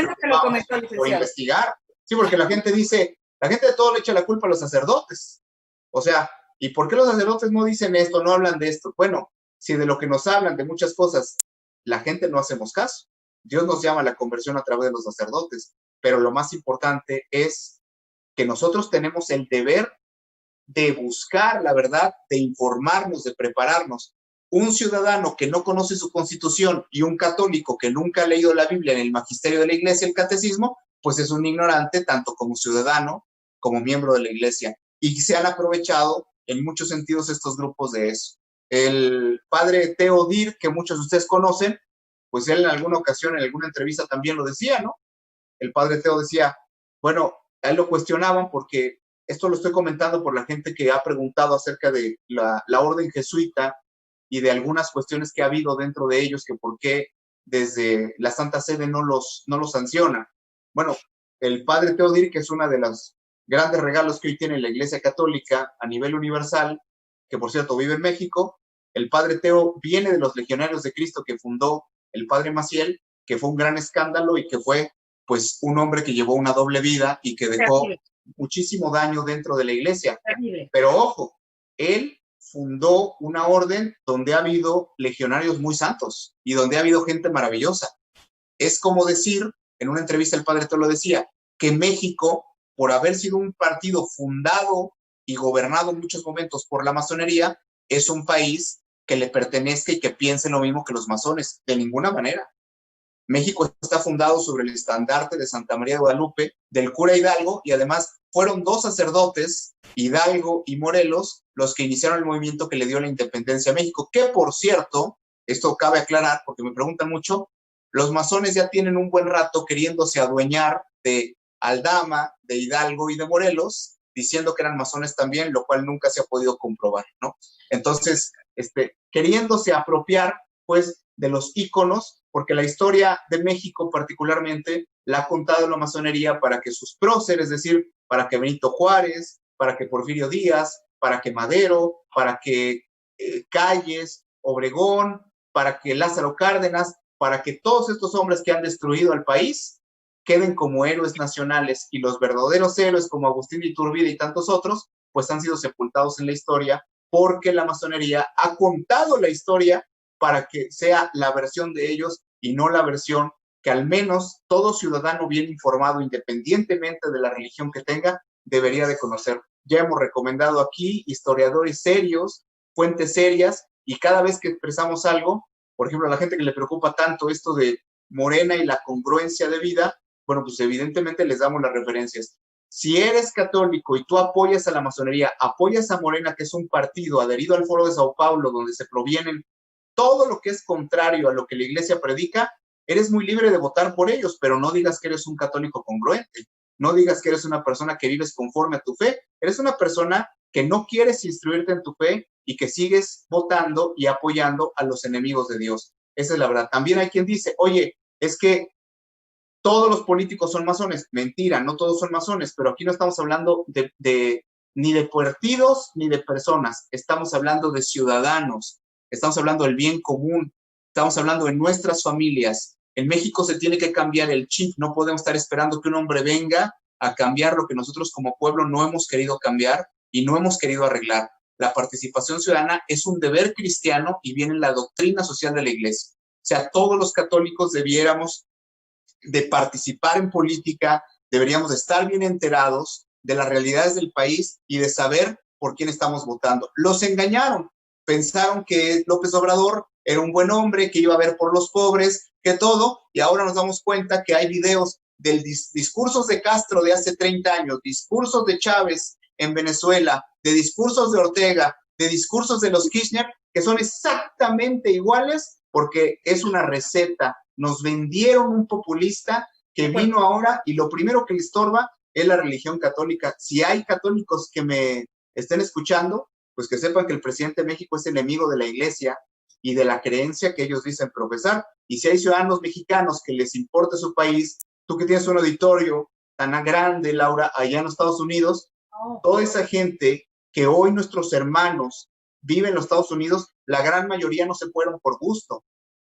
por investigar? Sí, porque la gente dice, la gente de todo le echa la culpa a los sacerdotes. O sea, ¿y por qué los sacerdotes no dicen esto, no hablan de esto? Bueno, si de lo que nos hablan, de muchas cosas, la gente no hacemos caso. Dios nos llama a la conversión a través de los sacerdotes, pero lo más importante es que nosotros tenemos el deber de buscar la verdad, de informarnos, de prepararnos. Un ciudadano que no conoce su constitución y un católico que nunca ha leído la Biblia en el magisterio de la iglesia, el catecismo, pues es un ignorante tanto como ciudadano como miembro de la iglesia. Y se han aprovechado en muchos sentidos estos grupos de eso. El padre Theo Dir, que muchos de ustedes conocen, pues él en alguna ocasión, en alguna entrevista también lo decía, ¿no? El padre Theo decía, bueno, a él lo cuestionaban porque, esto lo estoy comentando por la gente que ha preguntado acerca de la orden jesuita y de algunas cuestiones que ha habido dentro de ellos, que por qué desde la Santa Sede no los sanciona. Bueno, el padre Theo Dir, que es una de las grandes regalos que hoy tiene la Iglesia Católica a nivel universal, que por cierto vive en México, el padre Theo viene de los Legionarios de Cristo que fundó el padre Maciel, que fue un gran escándalo y que fue pues un hombre que llevó una doble vida y que dejó muchísimo daño dentro de la iglesia. Pero ojo, él fundó una orden donde ha habido legionarios muy santos y donde ha habido gente maravillosa. Es como decir, en una entrevista el padre Theo lo decía, que México, por haber sido un partido fundado y gobernado en muchos momentos por la masonería, es un país que le pertenezca y que piense lo mismo que los masones. De ninguna manera. México está fundado sobre el estandarte de Santa María de Guadalupe, del cura Hidalgo, y además fueron dos sacerdotes, Hidalgo y Morelos, los que iniciaron el movimiento que le dio la independencia a México, que por cierto, esto cabe aclarar porque me preguntan mucho, los masones ya tienen un buen rato queriéndose adueñar de Aldama, de Hidalgo y de Morelos, diciendo que eran masones también, lo cual nunca se ha podido comprobar, ¿no? Entonces, queriéndose apropiar, pues, de los íconos, porque la historia de México particularmente la ha contado la masonería para que sus próceres, es decir, para que Benito Juárez, para que Porfirio Díaz, para que Madero, para que Calles, Obregón, para que Lázaro Cárdenas, para que todos estos hombres que han destruido al país queden como héroes nacionales, y los verdaderos héroes como Agustín de Iturbide y tantos otros, pues han sido sepultados en la historia, porque la masonería ha contado la historia para que sea la versión de ellos y no la versión que al menos todo ciudadano bien informado, independientemente de la religión que tenga, debería de conocer. Ya hemos recomendado aquí historiadores serios, fuentes serias, y cada vez que expresamos algo, por ejemplo, a la gente que le preocupa tanto esto de Morena y la congruencia de vida, bueno, pues evidentemente les damos las referencias. Si eres católico y tú apoyas a la masonería, apoyas a Morena, que es un partido adherido al Foro de Sao Paulo, donde se provienen todo lo que es contrario a lo que la iglesia predica, eres muy libre de votar por ellos, pero no digas que eres un católico congruente, no digas que eres una persona que vives conforme a tu fe, eres una persona que no quieres instruirte en tu fe y que sigues votando y apoyando a los enemigos de Dios. Esa es la verdad. También hay quien dice, oye, es que todos los políticos son masones. Mentira, no todos son masones, pero aquí no estamos hablando ni de partidos ni de personas, estamos hablando de ciudadanos, estamos hablando del bien común, estamos hablando de nuestras familias. En México se tiene que cambiar el chip, no podemos estar esperando que un hombre venga a cambiar lo que nosotros como pueblo no hemos querido cambiar y no hemos querido arreglar. La participación ciudadana es un deber cristiano y viene en la doctrina social de la iglesia. O sea, todos los católicos debiéramos de participar en política, deberíamos de estar bien enterados de las realidades del país y de saber por quién estamos votando. Los engañaron, pensaron que López Obrador era un buen hombre, que iba a ver por los pobres, que todo, y ahora nos damos cuenta que hay videos del discursos de Castro de hace 30 años, discursos de Chávez en Venezuela, de discursos de Ortega, de discursos de los Kirchner, que son exactamente iguales porque es una receta. Nos vendieron un populista que vino ahora y lo primero que le estorba es la religión católica. Si hay católicos que me estén escuchando, pues que sepan que el presidente de México es enemigo de la iglesia y de la creencia que ellos dicen profesar. Y si hay ciudadanos mexicanos que les importa su país, tú que tienes un auditorio tan grande, Laura, allá en los Estados Unidos, toda esa gente que hoy nuestros hermanos viven en los Estados Unidos, la gran mayoría no se fueron por gusto,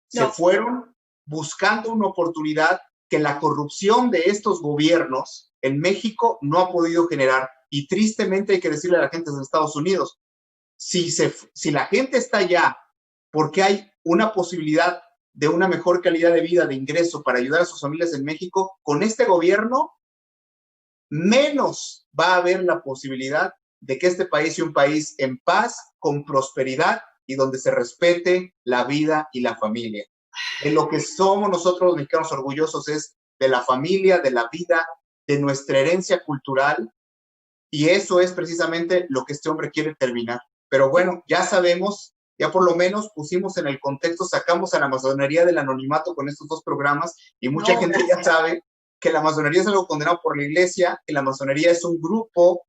se fueron buscando una oportunidad que la corrupción de estos gobiernos en México no ha podido generar. Y tristemente hay que decirle a la gente de Estados Unidos, si la gente está allá porque hay una posibilidad de una mejor calidad de vida, de ingreso para ayudar a sus familias en México, con este gobierno, menos va a haber la posibilidad de que este país sea un país en paz, con prosperidad y donde se respete la vida y la familia. En lo que somos nosotros los mexicanos orgullosos es de la familia, de la vida, de nuestra herencia cultural, y eso es precisamente lo que este hombre quiere terminar. Pero bueno, ya sabemos, ya por lo menos pusimos en el contexto, sacamos a la masonería del anonimato con estos dos programas, y mucha gente ya sabe que la masonería es algo condenado por la iglesia, que la masonería es un grupo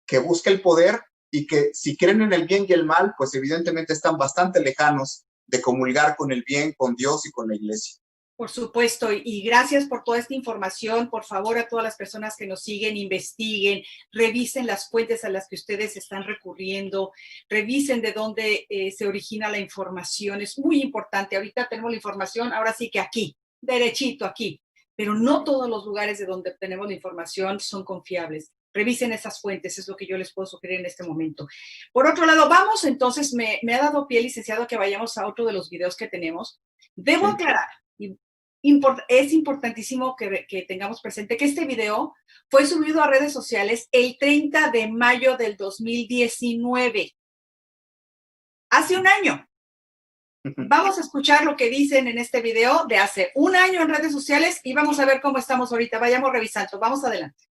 que busca el poder y que si creen en el bien y el mal, pues evidentemente están bastante lejanos de comulgar con el bien, con Dios y con la iglesia. Por supuesto, y gracias por toda esta información. Por favor, a todas las personas que nos siguen, investiguen, revisen las fuentes a las que ustedes están recurriendo, revisen de dónde se origina la información. Es muy importante. Ahorita tenemos la información, ahora sí que aquí, derechito aquí, pero no todos los lugares de donde tenemos la información son confiables. Revisen esas fuentes, es lo que yo les puedo sugerir en este momento. Por otro lado, vamos entonces, me ha dado pie, licenciado, que vayamos a otro de los videos que tenemos. Debo aclarar, es importantísimo que tengamos presente que este video fue subido a redes sociales el 30 de mayo del 2019. Hace un año. Vamos a escuchar lo que dicen en este video de hace un año en redes sociales y vamos a ver cómo estamos ahorita. Vayamos revisando. Vamos adelante.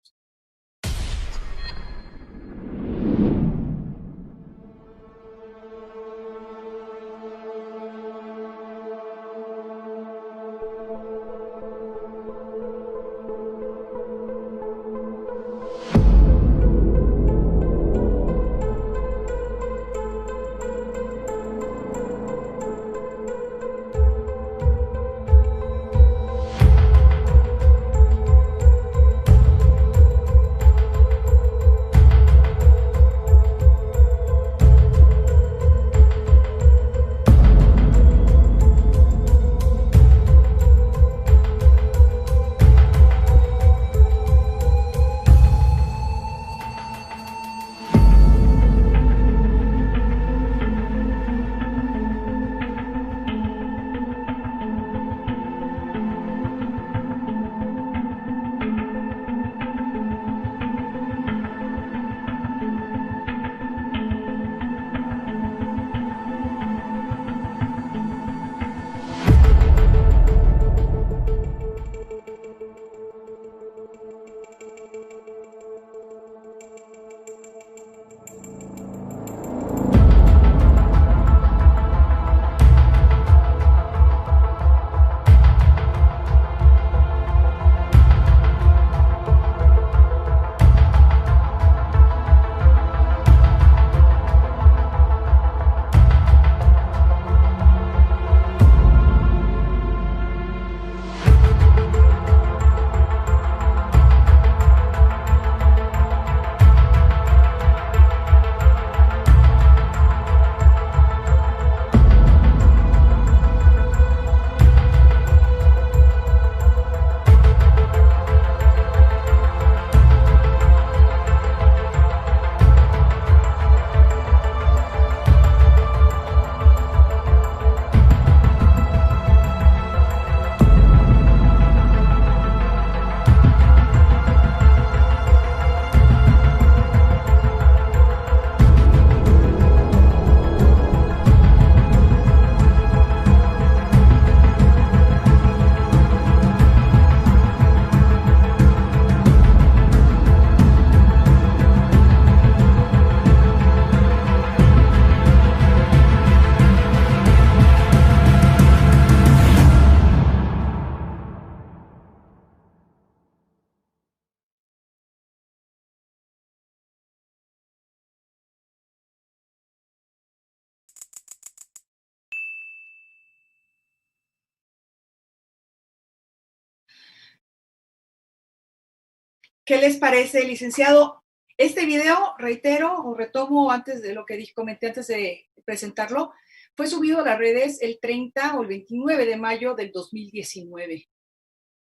¿Qué les parece, licenciado? Este video, reitero o retomo antes de lo que comenté antes de presentarlo, fue subido a las redes el 30 o el 29 de mayo del 2019.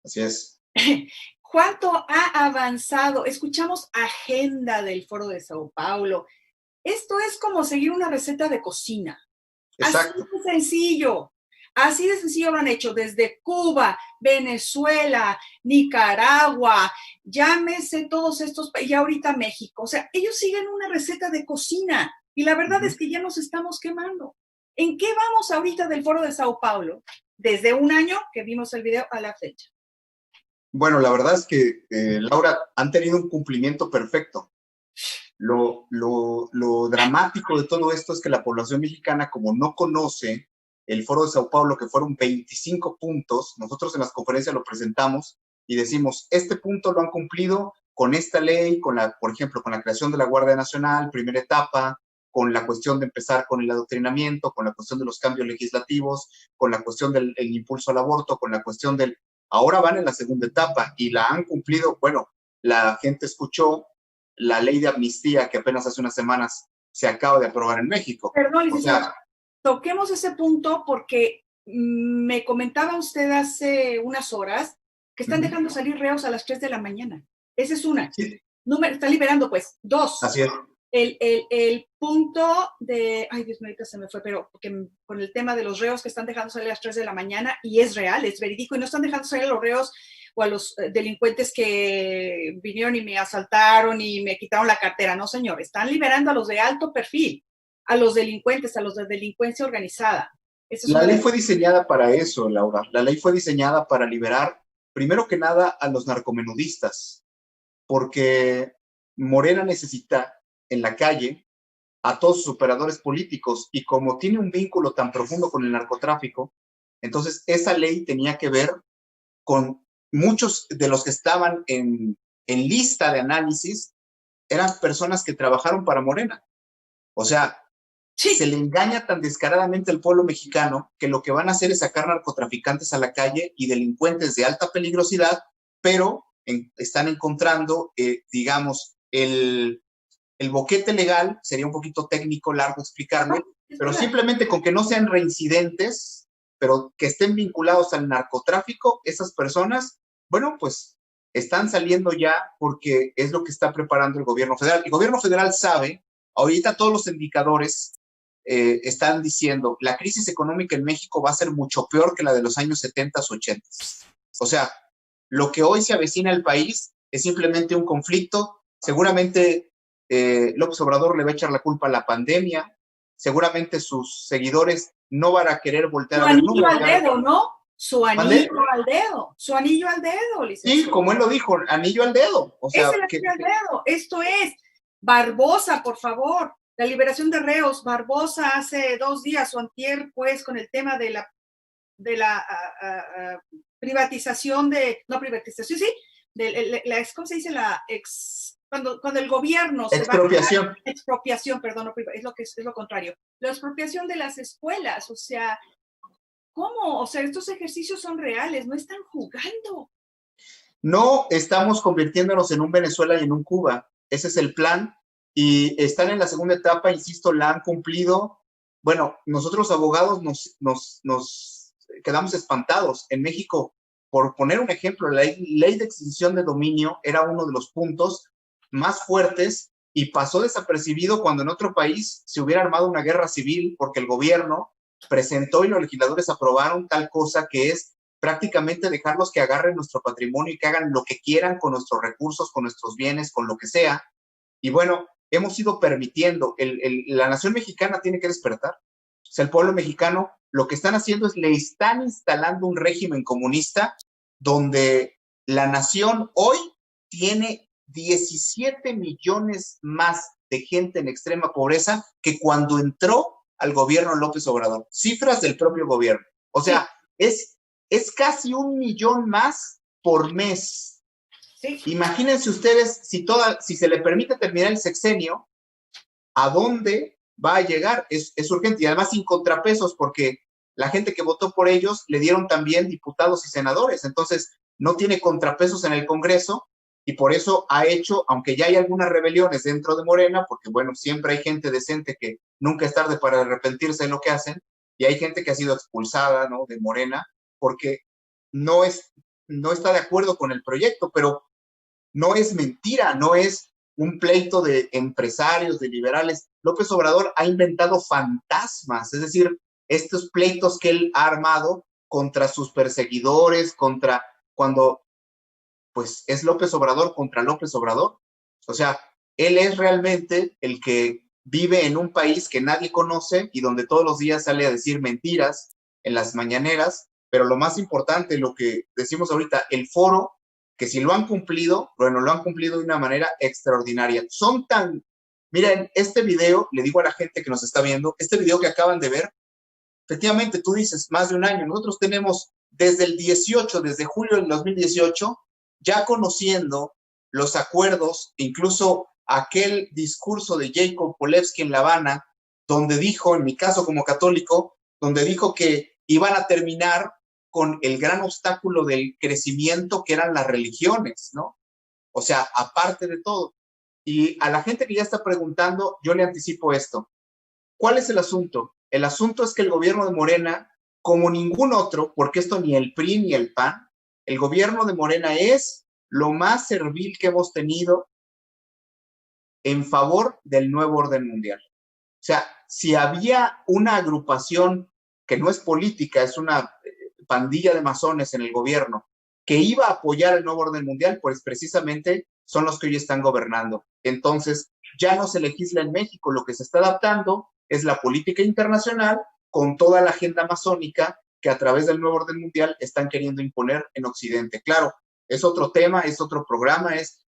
Así es. ¿Cuánto ha avanzado? Escuchamos agenda del Foro de Sao Paulo. Esto es como seguir una receta de cocina. Exacto. Así de sencillo. Así de sencillo lo han hecho desde Cuba, Venezuela, Nicaragua, llámese todos estos países, y ahorita México. O sea, ellos siguen una receta de cocina y la verdad es que ya nos estamos quemando. ¿En qué vamos ahorita del Foro de Sao Paulo? Desde un año que vimos el video a la fecha. Bueno, la verdad es que, Laura, han tenido un cumplimiento perfecto. Lo dramático de todo esto es que la población mexicana, como no conoce el Foro de Sao Paulo, que fueron 25 puntos, nosotros en las conferencias lo presentamos y decimos, este punto lo han cumplido con esta ley, por ejemplo, con la creación de la Guardia Nacional, primera etapa, con la cuestión de empezar con el adoctrinamiento, con la cuestión de los cambios legislativos, con la cuestión del impulso al aborto, con la cuestión del... Ahora van en la segunda etapa y la han cumplido. Bueno, la gente escuchó la ley de amnistía que apenas hace unas semanas se acaba de aprobar en México. Perdón, licenciado, toquemos ese punto porque me comentaba usted hace unas horas que están dejando salir reos a las 3 de la mañana. Esa es una. Sí. Están liberando, pues. 2. Así es. El punto de, ay Dios mío, ahorita se me fue, pero porque con el tema de los reos que están dejando salir a las 3 de la mañana, y es real, es verídico, y no están dejando salir a los reos o a los delincuentes que vinieron y me asaltaron y me quitaron la cartera. No, señor, están liberando a los de alto perfil, a los delincuentes, a los de delincuencia organizada. La ley fue diseñada para eso, Laura. La ley fue diseñada para liberar, primero que nada, a los narcomenudistas, porque Morena necesita en la calle a todos sus operadores políticos, y como tiene un vínculo tan profundo con el narcotráfico, entonces esa ley tenía que ver con muchos de los que estaban en lista de análisis, eran personas que trabajaron para Morena. O sea, sí, se le engaña tan descaradamente al pueblo mexicano que lo que van a hacer es sacar narcotraficantes a la calle y delincuentes de alta peligrosidad, pero están encontrando, digamos, el boquete legal, sería un poquito técnico, largo explicarlo, pero simplemente con que no sean reincidentes, pero que estén vinculados al narcotráfico, esas personas, bueno, pues están saliendo ya porque es lo que está preparando el gobierno federal. El gobierno federal sabe, ahorita todos los indicadores están diciendo, la crisis económica en México va a ser mucho peor que la de los años 70, 80. O sea, lo que hoy se avecina al país es simplemente un conflicto. Seguramente López Obrador le va a echar la culpa a la pandemia. Seguramente sus seguidores no van a querer voltear a ver números. Su anillo al dedo, ¿no? Su anillo al dedo. Su anillo al dedo, licenciado. Sí, como él lo dijo, anillo al dedo. O sea, es el anillo al dedo. Esto es Barbosa, por favor. La liberación de reos. Barbosa hace 2 días o antier, pues, con el tema de la privatización no privatización, sí, ¿cómo se dice? Cuando el gobierno expropiación. Expropiación, perdón, es lo contrario. La expropiación de las escuelas, o sea, ¿cómo? O sea, estos ejercicios son reales, no están jugando. No estamos convirtiéndonos en un Venezuela y en un Cuba. Ese es el plan. Y están en la segunda etapa, insisto, la han cumplido. Bueno, nosotros abogados nos quedamos espantados. En México, por poner un ejemplo, la ley de extinción de dominio era uno de los puntos más fuertes y pasó desapercibido cuando en otro país se hubiera armado una guerra civil porque el gobierno presentó y los legisladores aprobaron tal cosa que es prácticamente dejarlos que agarren nuestro patrimonio y que hagan lo que quieran con nuestros recursos, con nuestros bienes, con lo que sea. Y bueno, hemos ido permitiendo, la nación mexicana tiene que despertar. O sea, el pueblo mexicano lo que están haciendo es le están instalando un régimen comunista donde la nación hoy tiene 17 millones más de gente en extrema pobreza que cuando entró al gobierno López Obrador. Cifras del propio gobierno. O sea, es casi 1 millón más por mes. Sí. Imagínense ustedes si se le permite terminar el sexenio, ¿a dónde va a llegar? Es urgente y además sin contrapesos porque la gente que votó por ellos le dieron también diputados y senadores. Entonces, no tiene contrapesos en el Congreso. y por eso ha hecho, aunque ya hay algunas rebeliones dentro de Morena, porque bueno, siempre hay gente decente que nunca es tarde para arrepentirse de lo que hacen, y hay gente que ha sido expulsada, ¿no?, de Morena, porque no está de acuerdo con el proyecto, pero no es mentira, no es un pleito de empresarios, de liberales. López Obrador ha inventado fantasmas, es decir, estos pleitos que él ha armado contra sus perseguidores, contra cuando, pues, es López Obrador contra López Obrador. O sea, él es realmente el que vive en un país que nadie conoce y donde todos los días sale a decir mentiras en las mañaneras, pero lo más importante, lo que decimos ahorita, el foro, que si lo han cumplido, bueno, lo han cumplido de una manera extraordinaria. Son tan, miren, este video, le digo a la gente que nos está viendo, este video que acaban de ver, efectivamente, tú dices, más de un año. Nosotros tenemos desde el 18, desde julio del 2018, ya conociendo los acuerdos, incluso aquel discurso de Jacob Polewski en La Habana, donde dijo, en mi caso como católico, donde dijo que iban a terminar con el gran obstáculo del crecimiento que eran las religiones, ¿no? O sea, aparte de todo. Y a la gente que ya está preguntando, yo le anticipo esto. ¿Cuál es el asunto? El asunto es que el gobierno de Morena, como ningún otro, porque esto ni el PRI ni el PAN, el gobierno de Morena es lo más servil que hemos tenido en favor del nuevo orden mundial. O sea, si había una agrupación que no es política, es una pandilla de masones en el gobierno, que iba a apoyar el nuevo orden mundial, pues precisamente son los que hoy están gobernando. Entonces, ya no se legisla en México, lo que se está adaptando es la política internacional con toda la agenda masónica que a través del nuevo orden mundial están queriendo imponer en Occidente. Claro, es otro tema, es otro programa,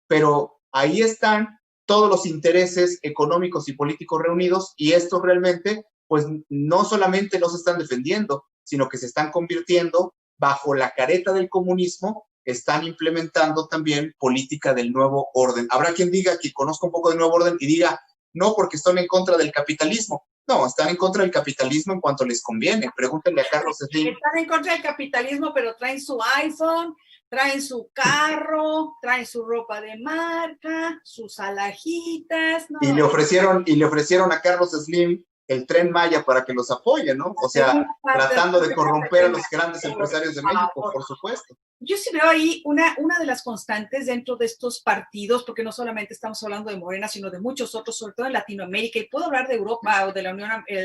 pero ahí están todos los intereses económicos y políticos reunidos, y estos realmente, pues no solamente no se están defendiendo, sino que se están convirtiendo bajo la careta del comunismo, están implementando también política del nuevo orden. Habrá quien diga que conozca un poco del nuevo orden y diga, no, porque están en contra del capitalismo. No, están en contra del capitalismo en cuanto les conviene. Pregúntenle a Carlos Slim. Están en contra del capitalismo, pero traen su iPhone, traen su carro, traen su ropa de marca, sus alhajitas, ¿no? Y le ofrecieron a Carlos Slim el Tren Maya para que los apoye, ¿no? O sea, tratando de corromper a los grandes empresarios de México, por supuesto. Yo sí veo ahí una de las constantes dentro de estos partidos, porque no solamente estamos hablando de Morena, sino de muchos otros, sobre todo en Latinoamérica, y puedo hablar de Europa o de la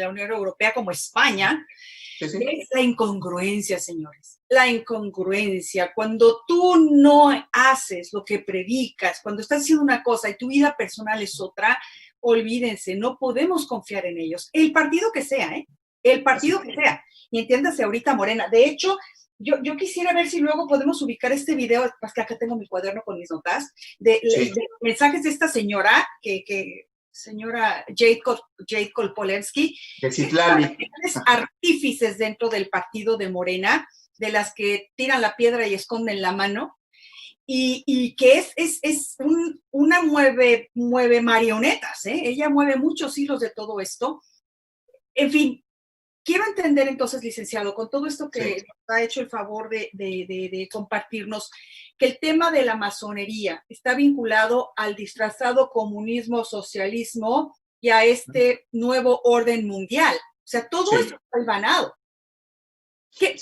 Unión Europea como España, sí, sí. Es la incongruencia, señores. La incongruencia. Cuando tú no haces lo que predicas, cuando estás haciendo una cosa y tu vida personal es otra, olvídense, no podemos confiar en ellos. El partido que sea, ¿eh? El partido que sea. Y entiéndase ahorita Morena. De hecho, yo quisiera ver si luego podemos ubicar este video, porque acá tengo mi cuaderno con mis notas, de mensajes de esta señora, señora Jade Kolpolevsky, de Citlali, artífices dentro del partido de Morena, de las que tiran la piedra y esconden la mano, y que una mueve marionetas, ¿eh? Ella mueve muchos hilos de todo esto. En fin, quiero entender entonces, licenciado, con todo esto que ha hecho el favor de compartirnos, que el tema de la masonería está vinculado al disfrazado comunismo, socialismo y a este nuevo orden mundial. O sea, todo esto está hilvanado. ¿Qué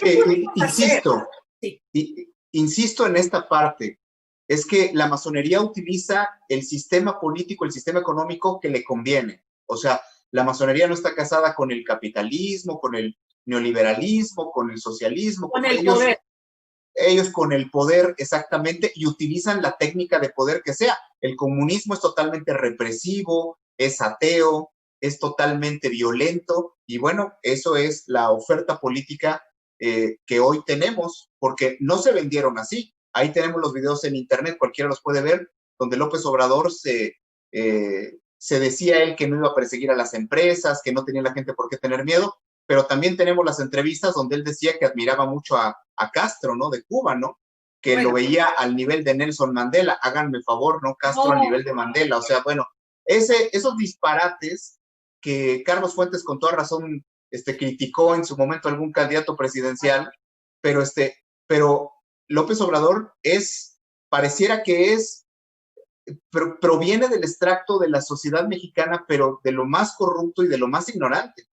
Insisto en esta parte, es que la masonería utiliza el sistema político, el sistema económico que le conviene. O sea, la masonería no está casada con el capitalismo, con el neoliberalismo, con el socialismo. Con el poder. Ellos con el poder, exactamente, y utilizan la técnica de poder que sea. El comunismo es totalmente represivo, es ateo, es totalmente violento, y bueno, eso es la oferta política que hoy tenemos, porque no se vendieron así. Ahí tenemos los videos en internet, cualquiera los puede ver, donde López Obrador se decía él que no iba a perseguir a las empresas, que no tenía la gente por qué tener miedo, pero también tenemos las entrevistas donde él decía que admiraba mucho a Castro, ¿no? De Cuba, ¿no? Que lo veía al nivel de Nelson Mandela. Háganme favor, ¿no? Castro al nivel de Mandela. O sea, bueno, esos disparates que Carlos Fuentes con toda razón criticó en su momento a algún candidato presidencial, pero López Obrador pareciera que es proviene del extracto de la sociedad mexicana, pero de lo más corrupto y de lo más ignorante.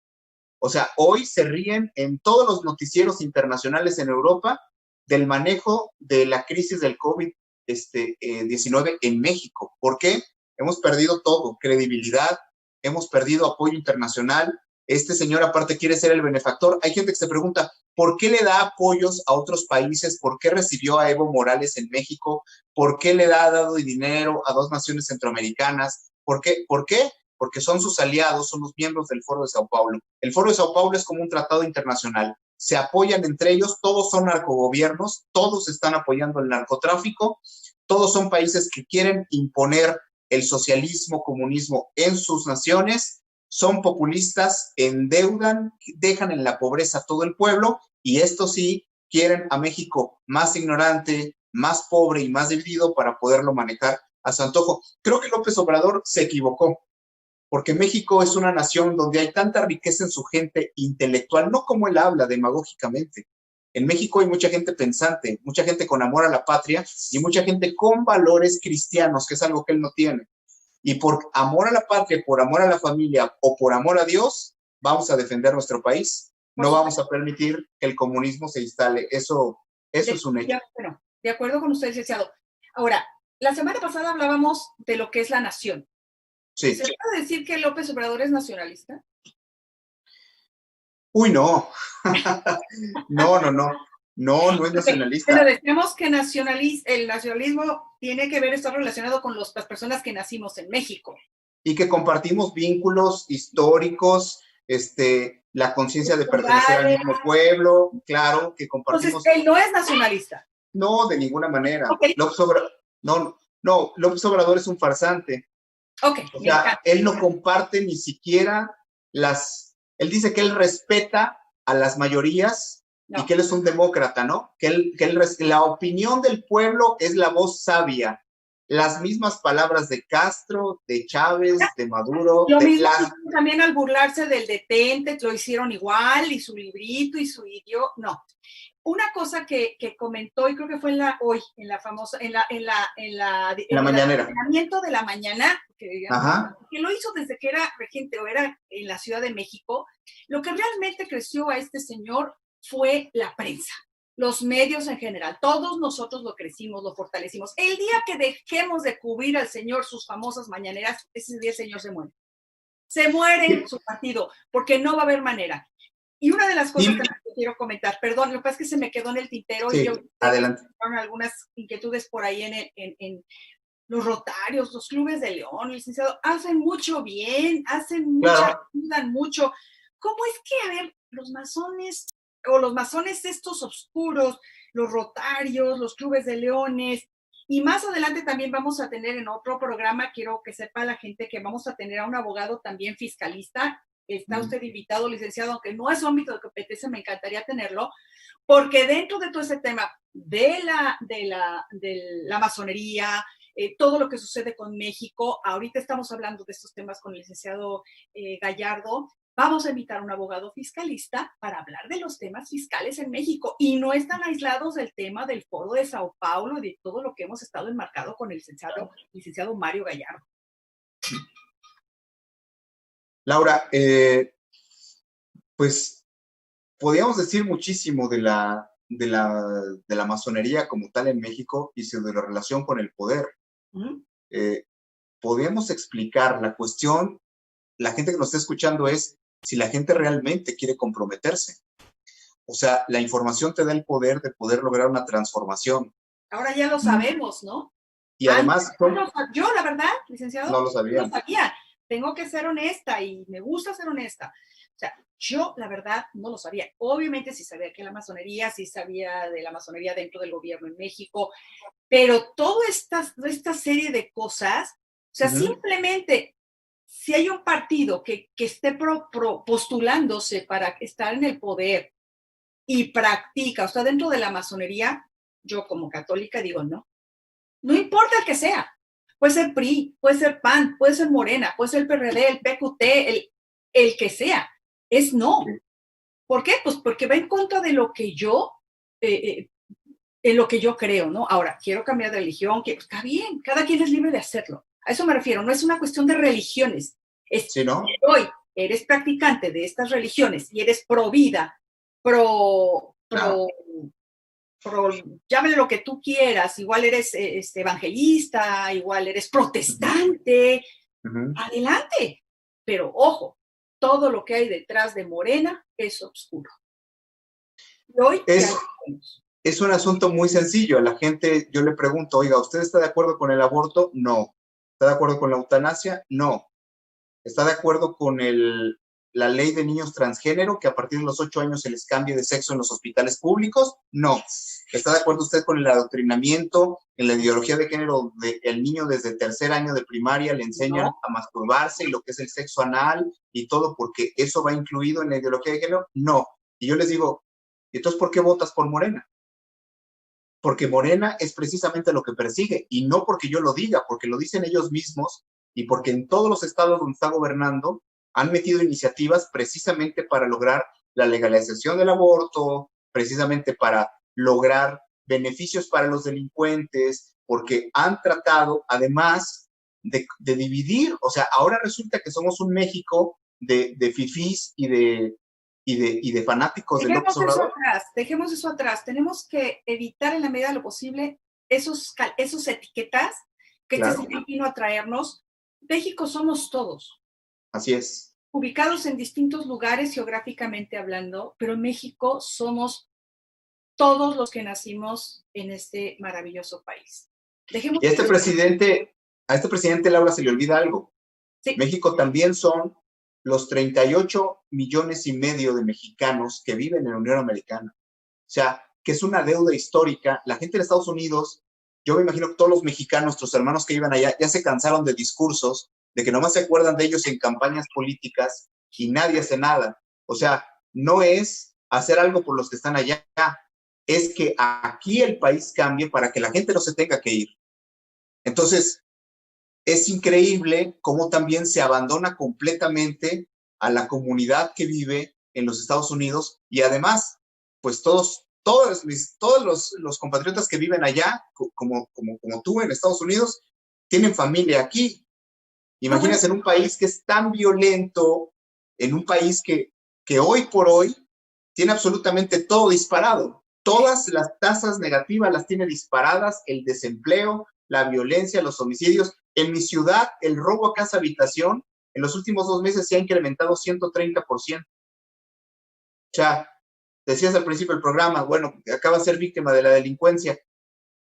O sea, hoy se ríen en todos los noticieros internacionales en Europa del manejo de la crisis del COVID-19 en México. ¿Por qué? Hemos perdido todo, credibilidad, hemos perdido apoyo internacional. Este señor aparte quiere ser el benefactor. Hay gente que se pregunta, ¿por qué le da apoyos a otros países? ¿Por qué recibió a Evo Morales en México? ¿Por qué le ha dado dinero a 2 naciones centroamericanas? ¿Por qué? ¿Por qué? Porque son sus aliados, son los miembros del Foro de Sao Paulo. El Foro de Sao Paulo es como un tratado internacional. Se apoyan entre ellos, todos son narcogobiernos, todos están apoyando el narcotráfico, todos son países que quieren imponer el socialismo, comunismo en sus naciones, son populistas, endeudan, dejan en la pobreza a todo el pueblo, y estos sí quieren a México más ignorante, más pobre y más dividido para poderlo manejar a su antojo. Creo que López Obrador se equivocó, porque México es una nación donde hay tanta riqueza en su gente intelectual, no como él habla demagógicamente. En México hay mucha gente pensante, mucha gente con amor a la patria y mucha gente con valores cristianos, que es algo que él no tiene. Y por amor a la patria, por amor a la familia o por amor a Dios, vamos a defender nuestro país. No vamos a permitir que el comunismo se instale. Eso es un hecho. Bueno, de acuerdo con usted, licenciado. Ahora, la semana pasada hablábamos de lo que es la nación. Sí. ¿Se puede decir que López Obrador es nacionalista? Uy, no. No es nacionalista. Pero decimos que el nacionalismo tiene que ver, está relacionado con las personas que nacimos en México. Y que compartimos vínculos históricos, la conciencia de pertenecer al mismo pueblo, claro, que compartimos. Entonces, él no es nacionalista. No, de ninguna manera. Okay. López Obrador es un farsante. Okay, o sea, él no comparte ni siquiera él dice que él respeta a las mayorías y que él es un demócrata, ¿no? Que la opinión del pueblo es la voz sabia. Las mismas palabras de Castro, de Chávez, de Maduro. Lo mismo también al burlarse del detente, lo hicieron igual, y su librito y su idioma. No. Una cosa que comentó, y creo que fue en la mañanera. De la mañana, que lo hizo desde que era regente o era en la Ciudad de México, lo que realmente creció a este señor fue la prensa, los medios en general. Todos nosotros lo crecimos, lo fortalecimos. El día que dejemos de cubrir al señor sus famosas mañaneras, ese día el señor se muere. Se muere en su partido, porque no va a haber manera. Y una de las cosas que quiero comentar, perdón, lo que pasa es que se me quedó en el tintero y yo adelante. Algunas inquietudes por ahí en los Rotarios, los clubes de León, licenciado, hacen mucho bien, ayudan mucho. ¿Cómo es que, a ver, los masones estos oscuros, los Rotarios, los clubes de Leones, y más adelante también vamos a tener en otro programa, quiero que sepa la gente que vamos a tener a un abogado también fiscalista. Está usted invitado, licenciado, aunque no es su ámbito de competencia, me encantaría tenerlo, porque dentro de todo ese tema de la masonería, todo lo que sucede con México, ahorita estamos hablando de estos temas con el licenciado Gallardo, vamos a invitar a un abogado fiscalista para hablar de los temas fiscales en México, y no están aislados del tema del Foro de Sao Paulo y de todo lo que hemos estado enmarcado con el licenciado Mario Gallardo. Laura, pues podríamos decir muchísimo de la masonería como tal en México y de la relación con el poder. Podríamos explicar la cuestión, la gente que nos está escuchando, es si la gente realmente quiere comprometerse. O sea, la información te da el poder de poder lograr una transformación. Ahora ya lo sabemos, ¿no? Y además... Yo, la verdad, licenciado, no lo sabía. No lo sabía. Tengo que ser honesta y me gusta ser honesta. O sea, yo, la verdad, no lo sabía. Obviamente sí sabía que la masonería, sí sabía de la masonería dentro del gobierno en México, pero toda esta serie de cosas, o sea, simplemente, si hay un partido que esté postulándose para estar en el poder y practica, o sea, dentro de la masonería, yo como católica digo, no importa el que sea. Puede ser PRI, puede ser PAN, puede ser Morena, puede ser el PRD, el PQT, el que sea. Es no. ¿Por qué? Pues porque va en contra de lo que yo en lo que yo creo, ¿no? Ahora, quiero cambiar de religión, que está bien, cada quien es libre de hacerlo. A eso me refiero, no es una cuestión de religiones. Es ¿Sí, no? hoy eres practicante de estas religiones y eres pro vida, pro, Claro. llámale lo que tú quieras, igual eres evangelista, igual eres protestante, adelante. Pero ojo, todo lo que hay detrás de Morena es oscuro. Y hoy ya lo sabemos. Es un asunto muy sencillo. A la gente, yo le pregunto, oiga, ¿usted está de acuerdo con el aborto? No. ¿Está de acuerdo con la eutanasia? No. ¿Está de acuerdo con la ley de niños transgénero, que a partir de los 8 años se les cambie de sexo en los hospitales públicos? No. ¿Está de acuerdo usted con el adoctrinamiento en la ideología de género del niño desde el 3er año de primaria le enseñan a masturbarse y lo que es el sexo anal y todo porque eso va incluido en la ideología de género? No. Y yo les digo, entonces, ¿por qué votas por Morena? Porque Morena es precisamente lo que persigue, y no porque yo lo diga, porque lo dicen ellos mismos, y porque en todos los estados donde está gobernando han metido iniciativas precisamente para lograr la legalización del aborto, precisamente para lograr beneficios para los delincuentes, porque han tratado, además, de dividir. O sea, ahora resulta que somos un México de fifís y de fanáticos de López Obrador. Dejemos eso atrás. Tenemos que evitar en la medida de lo posible esos etiquetas que Claro. este sistema vino a traernos. México somos todos. Así es. Ubicados en distintos lugares geográficamente hablando, pero en México somos todos los que nacimos en este maravilloso país. Y a este presidente, Laura, se le olvida algo. Sí. México también son los 38,5 millones de mexicanos que viven en la Unión Americana. O sea, que es una deuda histórica. La gente de Estados Unidos, yo me imagino que todos los mexicanos, nuestros hermanos que viven allá, ya se cansaron de discursos, de que nomás se acuerdan de ellos en campañas políticas y nadie hace nada. O sea, no es hacer algo por los que están allá, es que aquí el país cambie para que la gente no se tenga que ir. Entonces, es increíble cómo también se abandona completamente a la comunidad que vive en los Estados Unidos, y además, pues todos los compatriotas que viven allá, como tú en Estados Unidos, tienen familia aquí. Imagínense en un país que es tan violento, en un país que hoy por hoy tiene absolutamente todo disparado. Todas las tasas negativas las tiene disparadas: el desempleo, la violencia, los homicidios. En mi ciudad, el robo a casa habitación en los últimos 2 meses se ha incrementado 130%. O sea, decías al principio del programa, bueno, acaba de ser víctima de la delincuencia,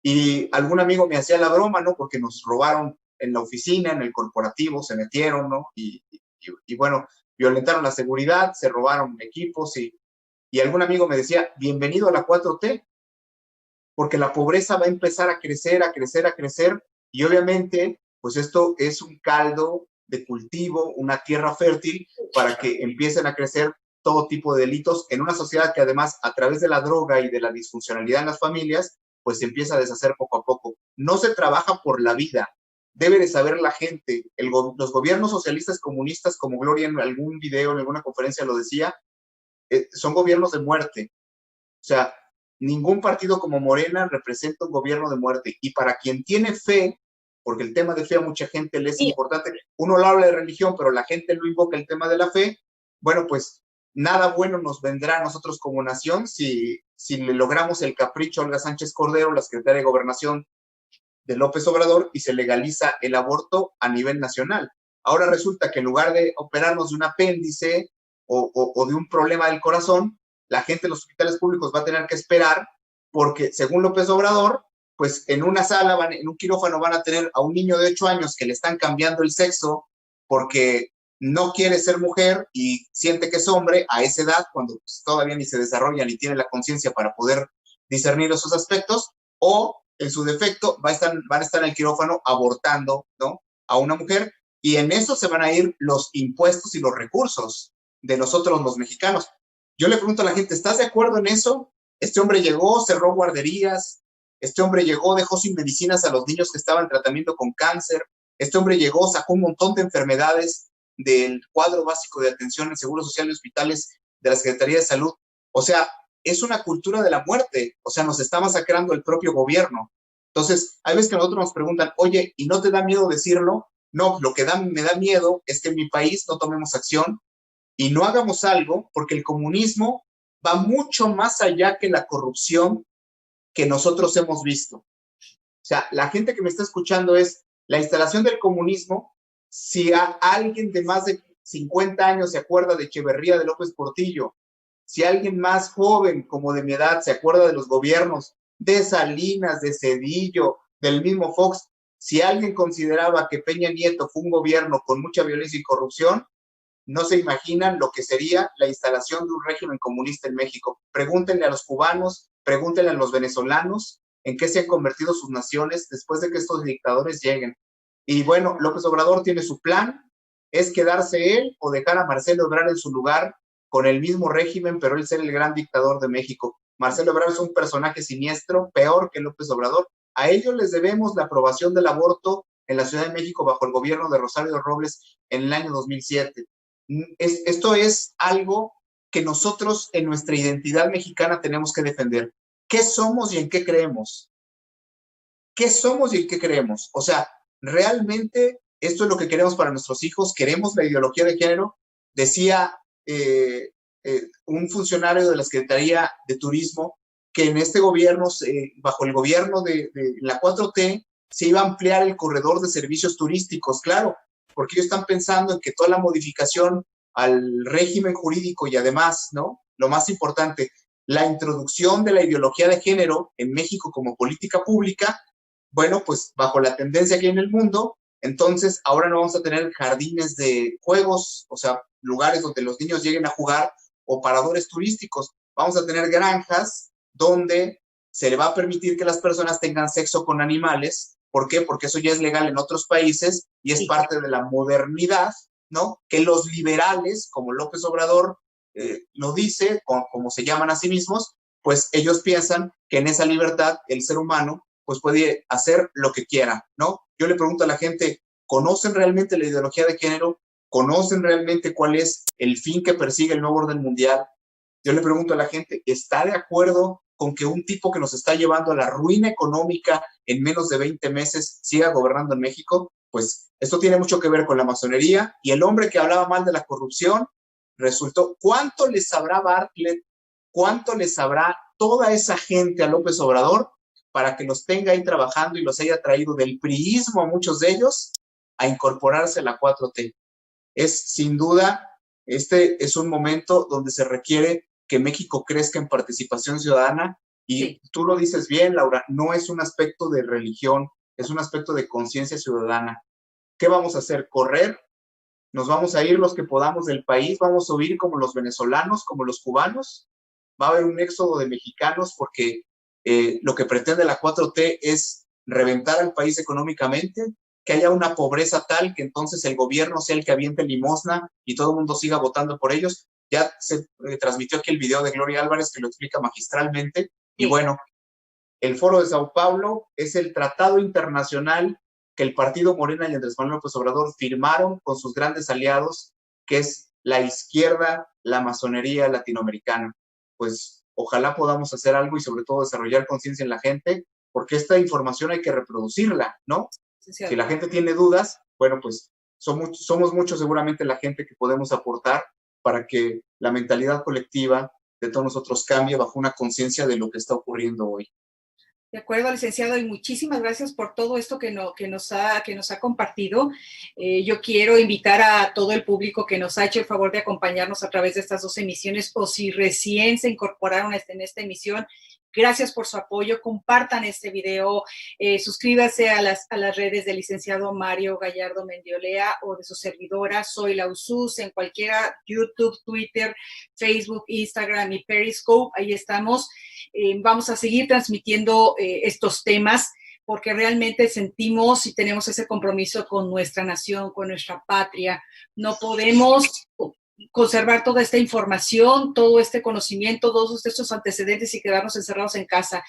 y algún amigo me hacía la broma, ¿no? Porque nos robaron en la oficina, en el corporativo, se metieron, ¿no? Y bueno, violentaron la seguridad, se robaron equipos, y algún amigo me decía, bienvenido a la 4T, porque la pobreza va a empezar a crecer, a crecer, a crecer, y obviamente, pues esto es un caldo de cultivo, una tierra fértil para que empiecen a crecer todo tipo de delitos en una sociedad que además, a través de la droga y de la disfuncionalidad en las familias, pues se empieza a deshacer poco a poco. No se trabaja por la vida. Debe de saber la gente. Los gobiernos socialistas comunistas, como Gloria en algún video, en alguna conferencia lo decía, son gobiernos de muerte. O sea, ningún partido como Morena representa un gobierno de muerte. Y para quien tiene fe, porque el tema de fe a mucha gente le es importante, uno lo habla de religión, pero la gente no invoca el tema de la fe, bueno, pues nada bueno nos vendrá a nosotros como nación si le logramos el capricho a Olga Sánchez Cordero, la secretaria de Gobernación de López Obrador, y se legaliza el aborto a nivel nacional. Ahora resulta que en lugar de operarnos de un apéndice o de un problema del corazón, la gente en los hospitales públicos va a tener que esperar, porque según López Obrador, pues en una sala, en un quirófano van a tener a un niño de 8 años que le están cambiando el sexo porque no quiere ser mujer y siente que es hombre a esa edad, cuando pues todavía ni se desarrolla ni tiene la conciencia para poder discernir esos aspectos, o en su defecto van a estar en el quirófano abortando, ¿no?, a una mujer, y en eso se van a ir los impuestos y los recursos de nosotros los mexicanos. Yo le pregunto a la gente, ¿estás de acuerdo en eso? Este hombre llegó, cerró guarderías, este hombre llegó, dejó sin medicinas a los niños que estaban en tratamiento con cáncer, este hombre llegó, sacó un montón de enfermedades del cuadro básico de atención en Seguro Social y hospitales de la Secretaría de Salud. O sea, es una cultura de la muerte, o sea, nos está masacrando el propio gobierno. Entonces, hay veces que nosotros nos preguntan, oye, ¿y no te da miedo decirlo? No, lo que me da miedo es que en mi país no tomemos acción y no hagamos algo, porque el comunismo va mucho más allá que la corrupción que nosotros hemos visto. O sea, la gente que me está escuchando es la instalación del comunismo. Si a alguien de más de 50 años se acuerda de Echeverría, de López Portillo, si alguien más joven, como de mi edad, se acuerda de los gobiernos de Salinas, de Zedillo, del mismo Fox, si alguien consideraba que Peña Nieto fue un gobierno con mucha violencia y corrupción, no se imaginan lo que sería la instalación de un régimen comunista en México. Pregúntenle a los cubanos, pregúntenle a los venezolanos en qué se han convertido sus naciones después de que estos dictadores lleguen. Y bueno, López Obrador tiene su plan, es quedarse él o dejar a Marcelo Ebrard en su lugar con el mismo régimen, pero él ser el gran dictador de México. Marcelo Ebrard es un personaje siniestro, peor que López Obrador. A ellos les debemos la aprobación del aborto en la Ciudad de México bajo el gobierno de Rosario Robles en el año 2007. Esto es algo que nosotros en nuestra identidad mexicana tenemos que defender. ¿Qué somos y en qué creemos? ¿Qué somos y en qué creemos? O sea, realmente esto es lo que queremos para nuestros hijos. ¿Queremos la ideología de género? Decía un funcionario de la Secretaría de Turismo que en este gobierno, bajo el gobierno de la 4T, se iba a ampliar el corredor de servicios turísticos. Claro, porque ellos están pensando en que toda la modificación al régimen jurídico y además, ¿no? Lo más importante, la introducción de la ideología de género en México como política pública, bueno, pues bajo la tendencia que hay en el mundo, entonces ahora no vamos a tener jardines de juegos, o sea, lugares donde los niños lleguen a jugar o paradores turísticos. Vamos a tener granjas donde se le va a permitir que las personas tengan sexo con animales. ¿Por qué? Porque eso ya es legal en otros países y es parte de la modernidad, ¿no? Que los liberales, como López Obrador lo dice, como se llaman a sí mismos, pues ellos piensan que en esa libertad el ser humano pues puede hacer lo que quiera, ¿no? Yo le pregunto a la gente, ¿conocen realmente la ideología de género? ¿Conocen realmente cuál es el fin que persigue el nuevo orden mundial? Yo le pregunto a la gente, ¿está de acuerdo con que un tipo que nos está llevando a la ruina económica en menos de 20 meses siga gobernando en México? Pues esto tiene mucho que ver con la masonería, y el hombre que hablaba mal de la corrupción resultó, ¿cuánto le sabrá Bartlett? ¿Cuánto le sabrá toda esa gente a López Obrador para que los tenga ahí trabajando y los haya traído del priismo a muchos de ellos a incorporarse a la 4T? Es sin duda, este es un momento donde se requiere que México crezca en participación ciudadana, y sí, tú lo dices bien, Laura, no es un aspecto de religión, es un aspecto de conciencia ciudadana. ¿Qué vamos a hacer? ¿Correr? ¿Nos vamos a ir los que podamos del país? ¿Vamos a huir como los venezolanos, como los cubanos? ¿Va a haber un éxodo de mexicanos porque lo que pretende la 4T es reventar al país económicamente? Que haya una pobreza tal que entonces el gobierno sea el que aviente limosna y todo el mundo siga votando por ellos. Ya se transmitió aquí el video de Gloria Álvarez que lo explica magistralmente. Sí. Y bueno, el Foro de Sao Paulo es el tratado internacional que el partido Morena y Andrés Manuel López Obrador firmaron con sus grandes aliados, que es la izquierda, la masonería latinoamericana. Pues ojalá podamos hacer algo y sobre todo desarrollar conciencia en la gente, porque esta información hay que reproducirla, ¿no? Sí, si la gente tiene dudas, bueno, pues somos muchos seguramente la gente que podemos aportar para que la mentalidad colectiva de todos nosotros cambie bajo una conciencia de lo que está ocurriendo hoy. De acuerdo, licenciado, y muchísimas gracias por todo esto que nos ha compartido. Yo quiero invitar a todo el público que nos ha hecho el favor de acompañarnos a través de estas 2 emisiones, o si recién se incorporaron en esta emisión, gracias por su apoyo. Compartan este video, suscríbase a las redes del licenciado Mario Gallardo Mendiolea o de su servidora, Soy la Usus, en cualquiera, YouTube, Twitter, Facebook, Instagram y Periscope, ahí estamos. Vamos a seguir transmitiendo estos temas porque realmente sentimos y tenemos ese compromiso con nuestra nación, con nuestra patria. No podemos conservar toda esta información, todo este conocimiento, todos estos antecedentes y quedarnos encerrados en casa.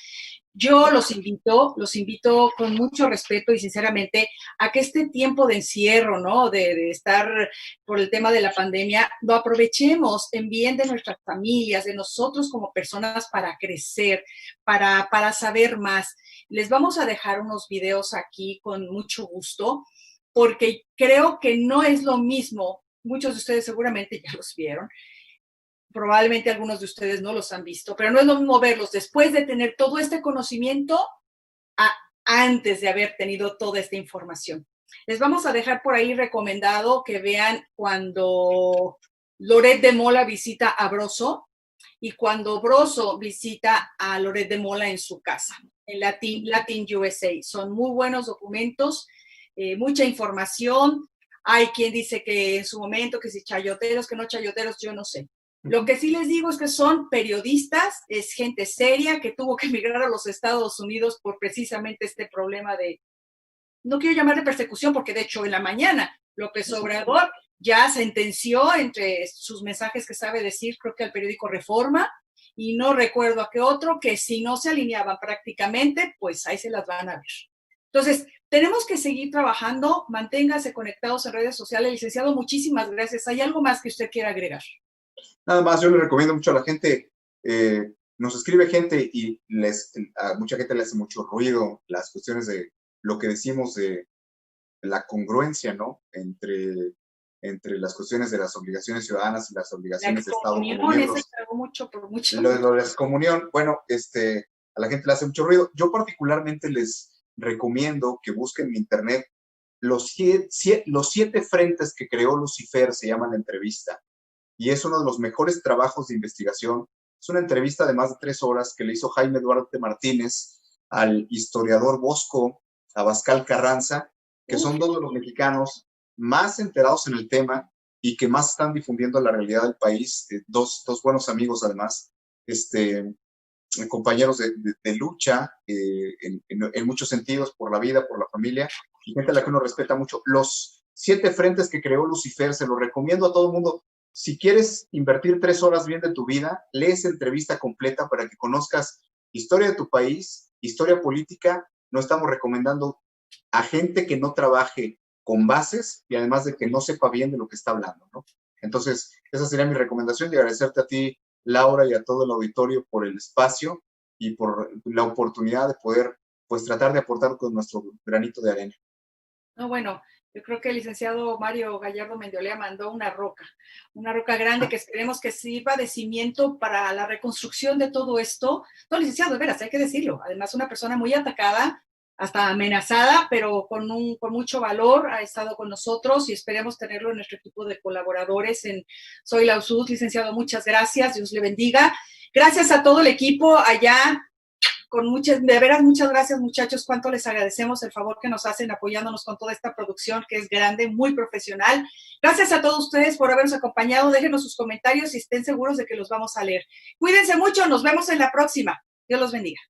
Yo los invito con mucho respeto y sinceramente a que este tiempo de encierro, ¿no? De estar por el tema de la pandemia, lo aprovechemos en bien de nuestras familias, de nosotros como personas para crecer, para saber más. Les vamos a dejar unos videos aquí con mucho gusto, porque creo que no es lo mismo, muchos de ustedes seguramente ya los vieron, probablemente algunos de ustedes no los han visto, pero no es lo mismo verlos después de tener todo este conocimiento a antes de haber tenido toda esta información. Les vamos a dejar por ahí recomendado que vean cuando Loret de Mola visita a Broso y cuando Broso visita a Loret de Mola en su casa, en Latin USA. Son muy buenos documentos, mucha información. Hay quien dice que en su momento, que si chayoteros, que no chayoteros, yo no sé. Lo que sí les digo es que son periodistas, es gente seria que tuvo que emigrar a los Estados Unidos por precisamente este problema de, no quiero llamarle persecución, porque de hecho en la mañana López Obrador ya sentenció entre sus mensajes que sabe decir, creo que al periódico Reforma, y no recuerdo a qué otro, que si no se alineaban prácticamente, pues ahí se las van a ver. Entonces, tenemos que seguir trabajando, manténganse conectados en redes sociales. Licenciado, muchísimas gracias. ¿Hay algo más que usted quiera agregar? Nada más, yo le recomiendo mucho a la gente, nos escribe gente y a mucha gente le hace mucho ruido las cuestiones de lo que decimos de la congruencia, ¿no? Entre las cuestiones de las obligaciones ciudadanas y las obligaciones de Estado como miembros. Lo de la excomunión, bueno, a la gente le hace mucho ruido. Yo particularmente les recomiendo que busquen en internet los 7 frentes que creó Lucifer, se llama la entrevista. Y es uno de los mejores trabajos de investigación. Es una entrevista de más de 3 horas que le hizo Jaime Duarte Martínez al historiador Bosco Abascal Carranza, que son 2 de los mexicanos más enterados en el tema y que más están difundiendo la realidad del país. Dos buenos amigos, además, compañeros de lucha en muchos sentidos, por la vida, por la familia, y gente a la que uno respeta mucho. Los 7 frentes que creó Lucifer, se los recomiendo a todo el mundo. Si quieres invertir 3 horas bien de tu vida, lee esa entrevista completa para que conozcas historia de tu país, historia política. No estamos recomendando a gente que no trabaje con bases y además de que no sepa bien de lo que está hablando, ¿no? Entonces, esa sería mi recomendación, y agradecerte a ti, Laura, y a todo el auditorio por el espacio y por la oportunidad de poder, pues, tratar de aportar con nuestro granito de arena. No, bueno, yo creo que el licenciado Mario Gallardo Mendiolea mandó una roca grande que esperemos que sirva de cimiento para la reconstrucción de todo esto. No, licenciado, de veras, hay que decirlo. Además, una persona muy atacada, hasta amenazada, pero con mucho valor, ha estado con nosotros y esperemos tenerlo en nuestro equipo de colaboradores en Soy la USUD. Licenciado, muchas gracias, Dios le bendiga. Gracias a todo el equipo allá. De veras, muchas gracias, muchachos. Cuánto les agradecemos el favor que nos hacen apoyándonos con toda esta producción que es grande, muy profesional. Gracias a todos ustedes por habernos acompañado. Déjenos sus comentarios y estén seguros de que los vamos a leer. Cuídense mucho, nos vemos en la próxima. Dios los bendiga.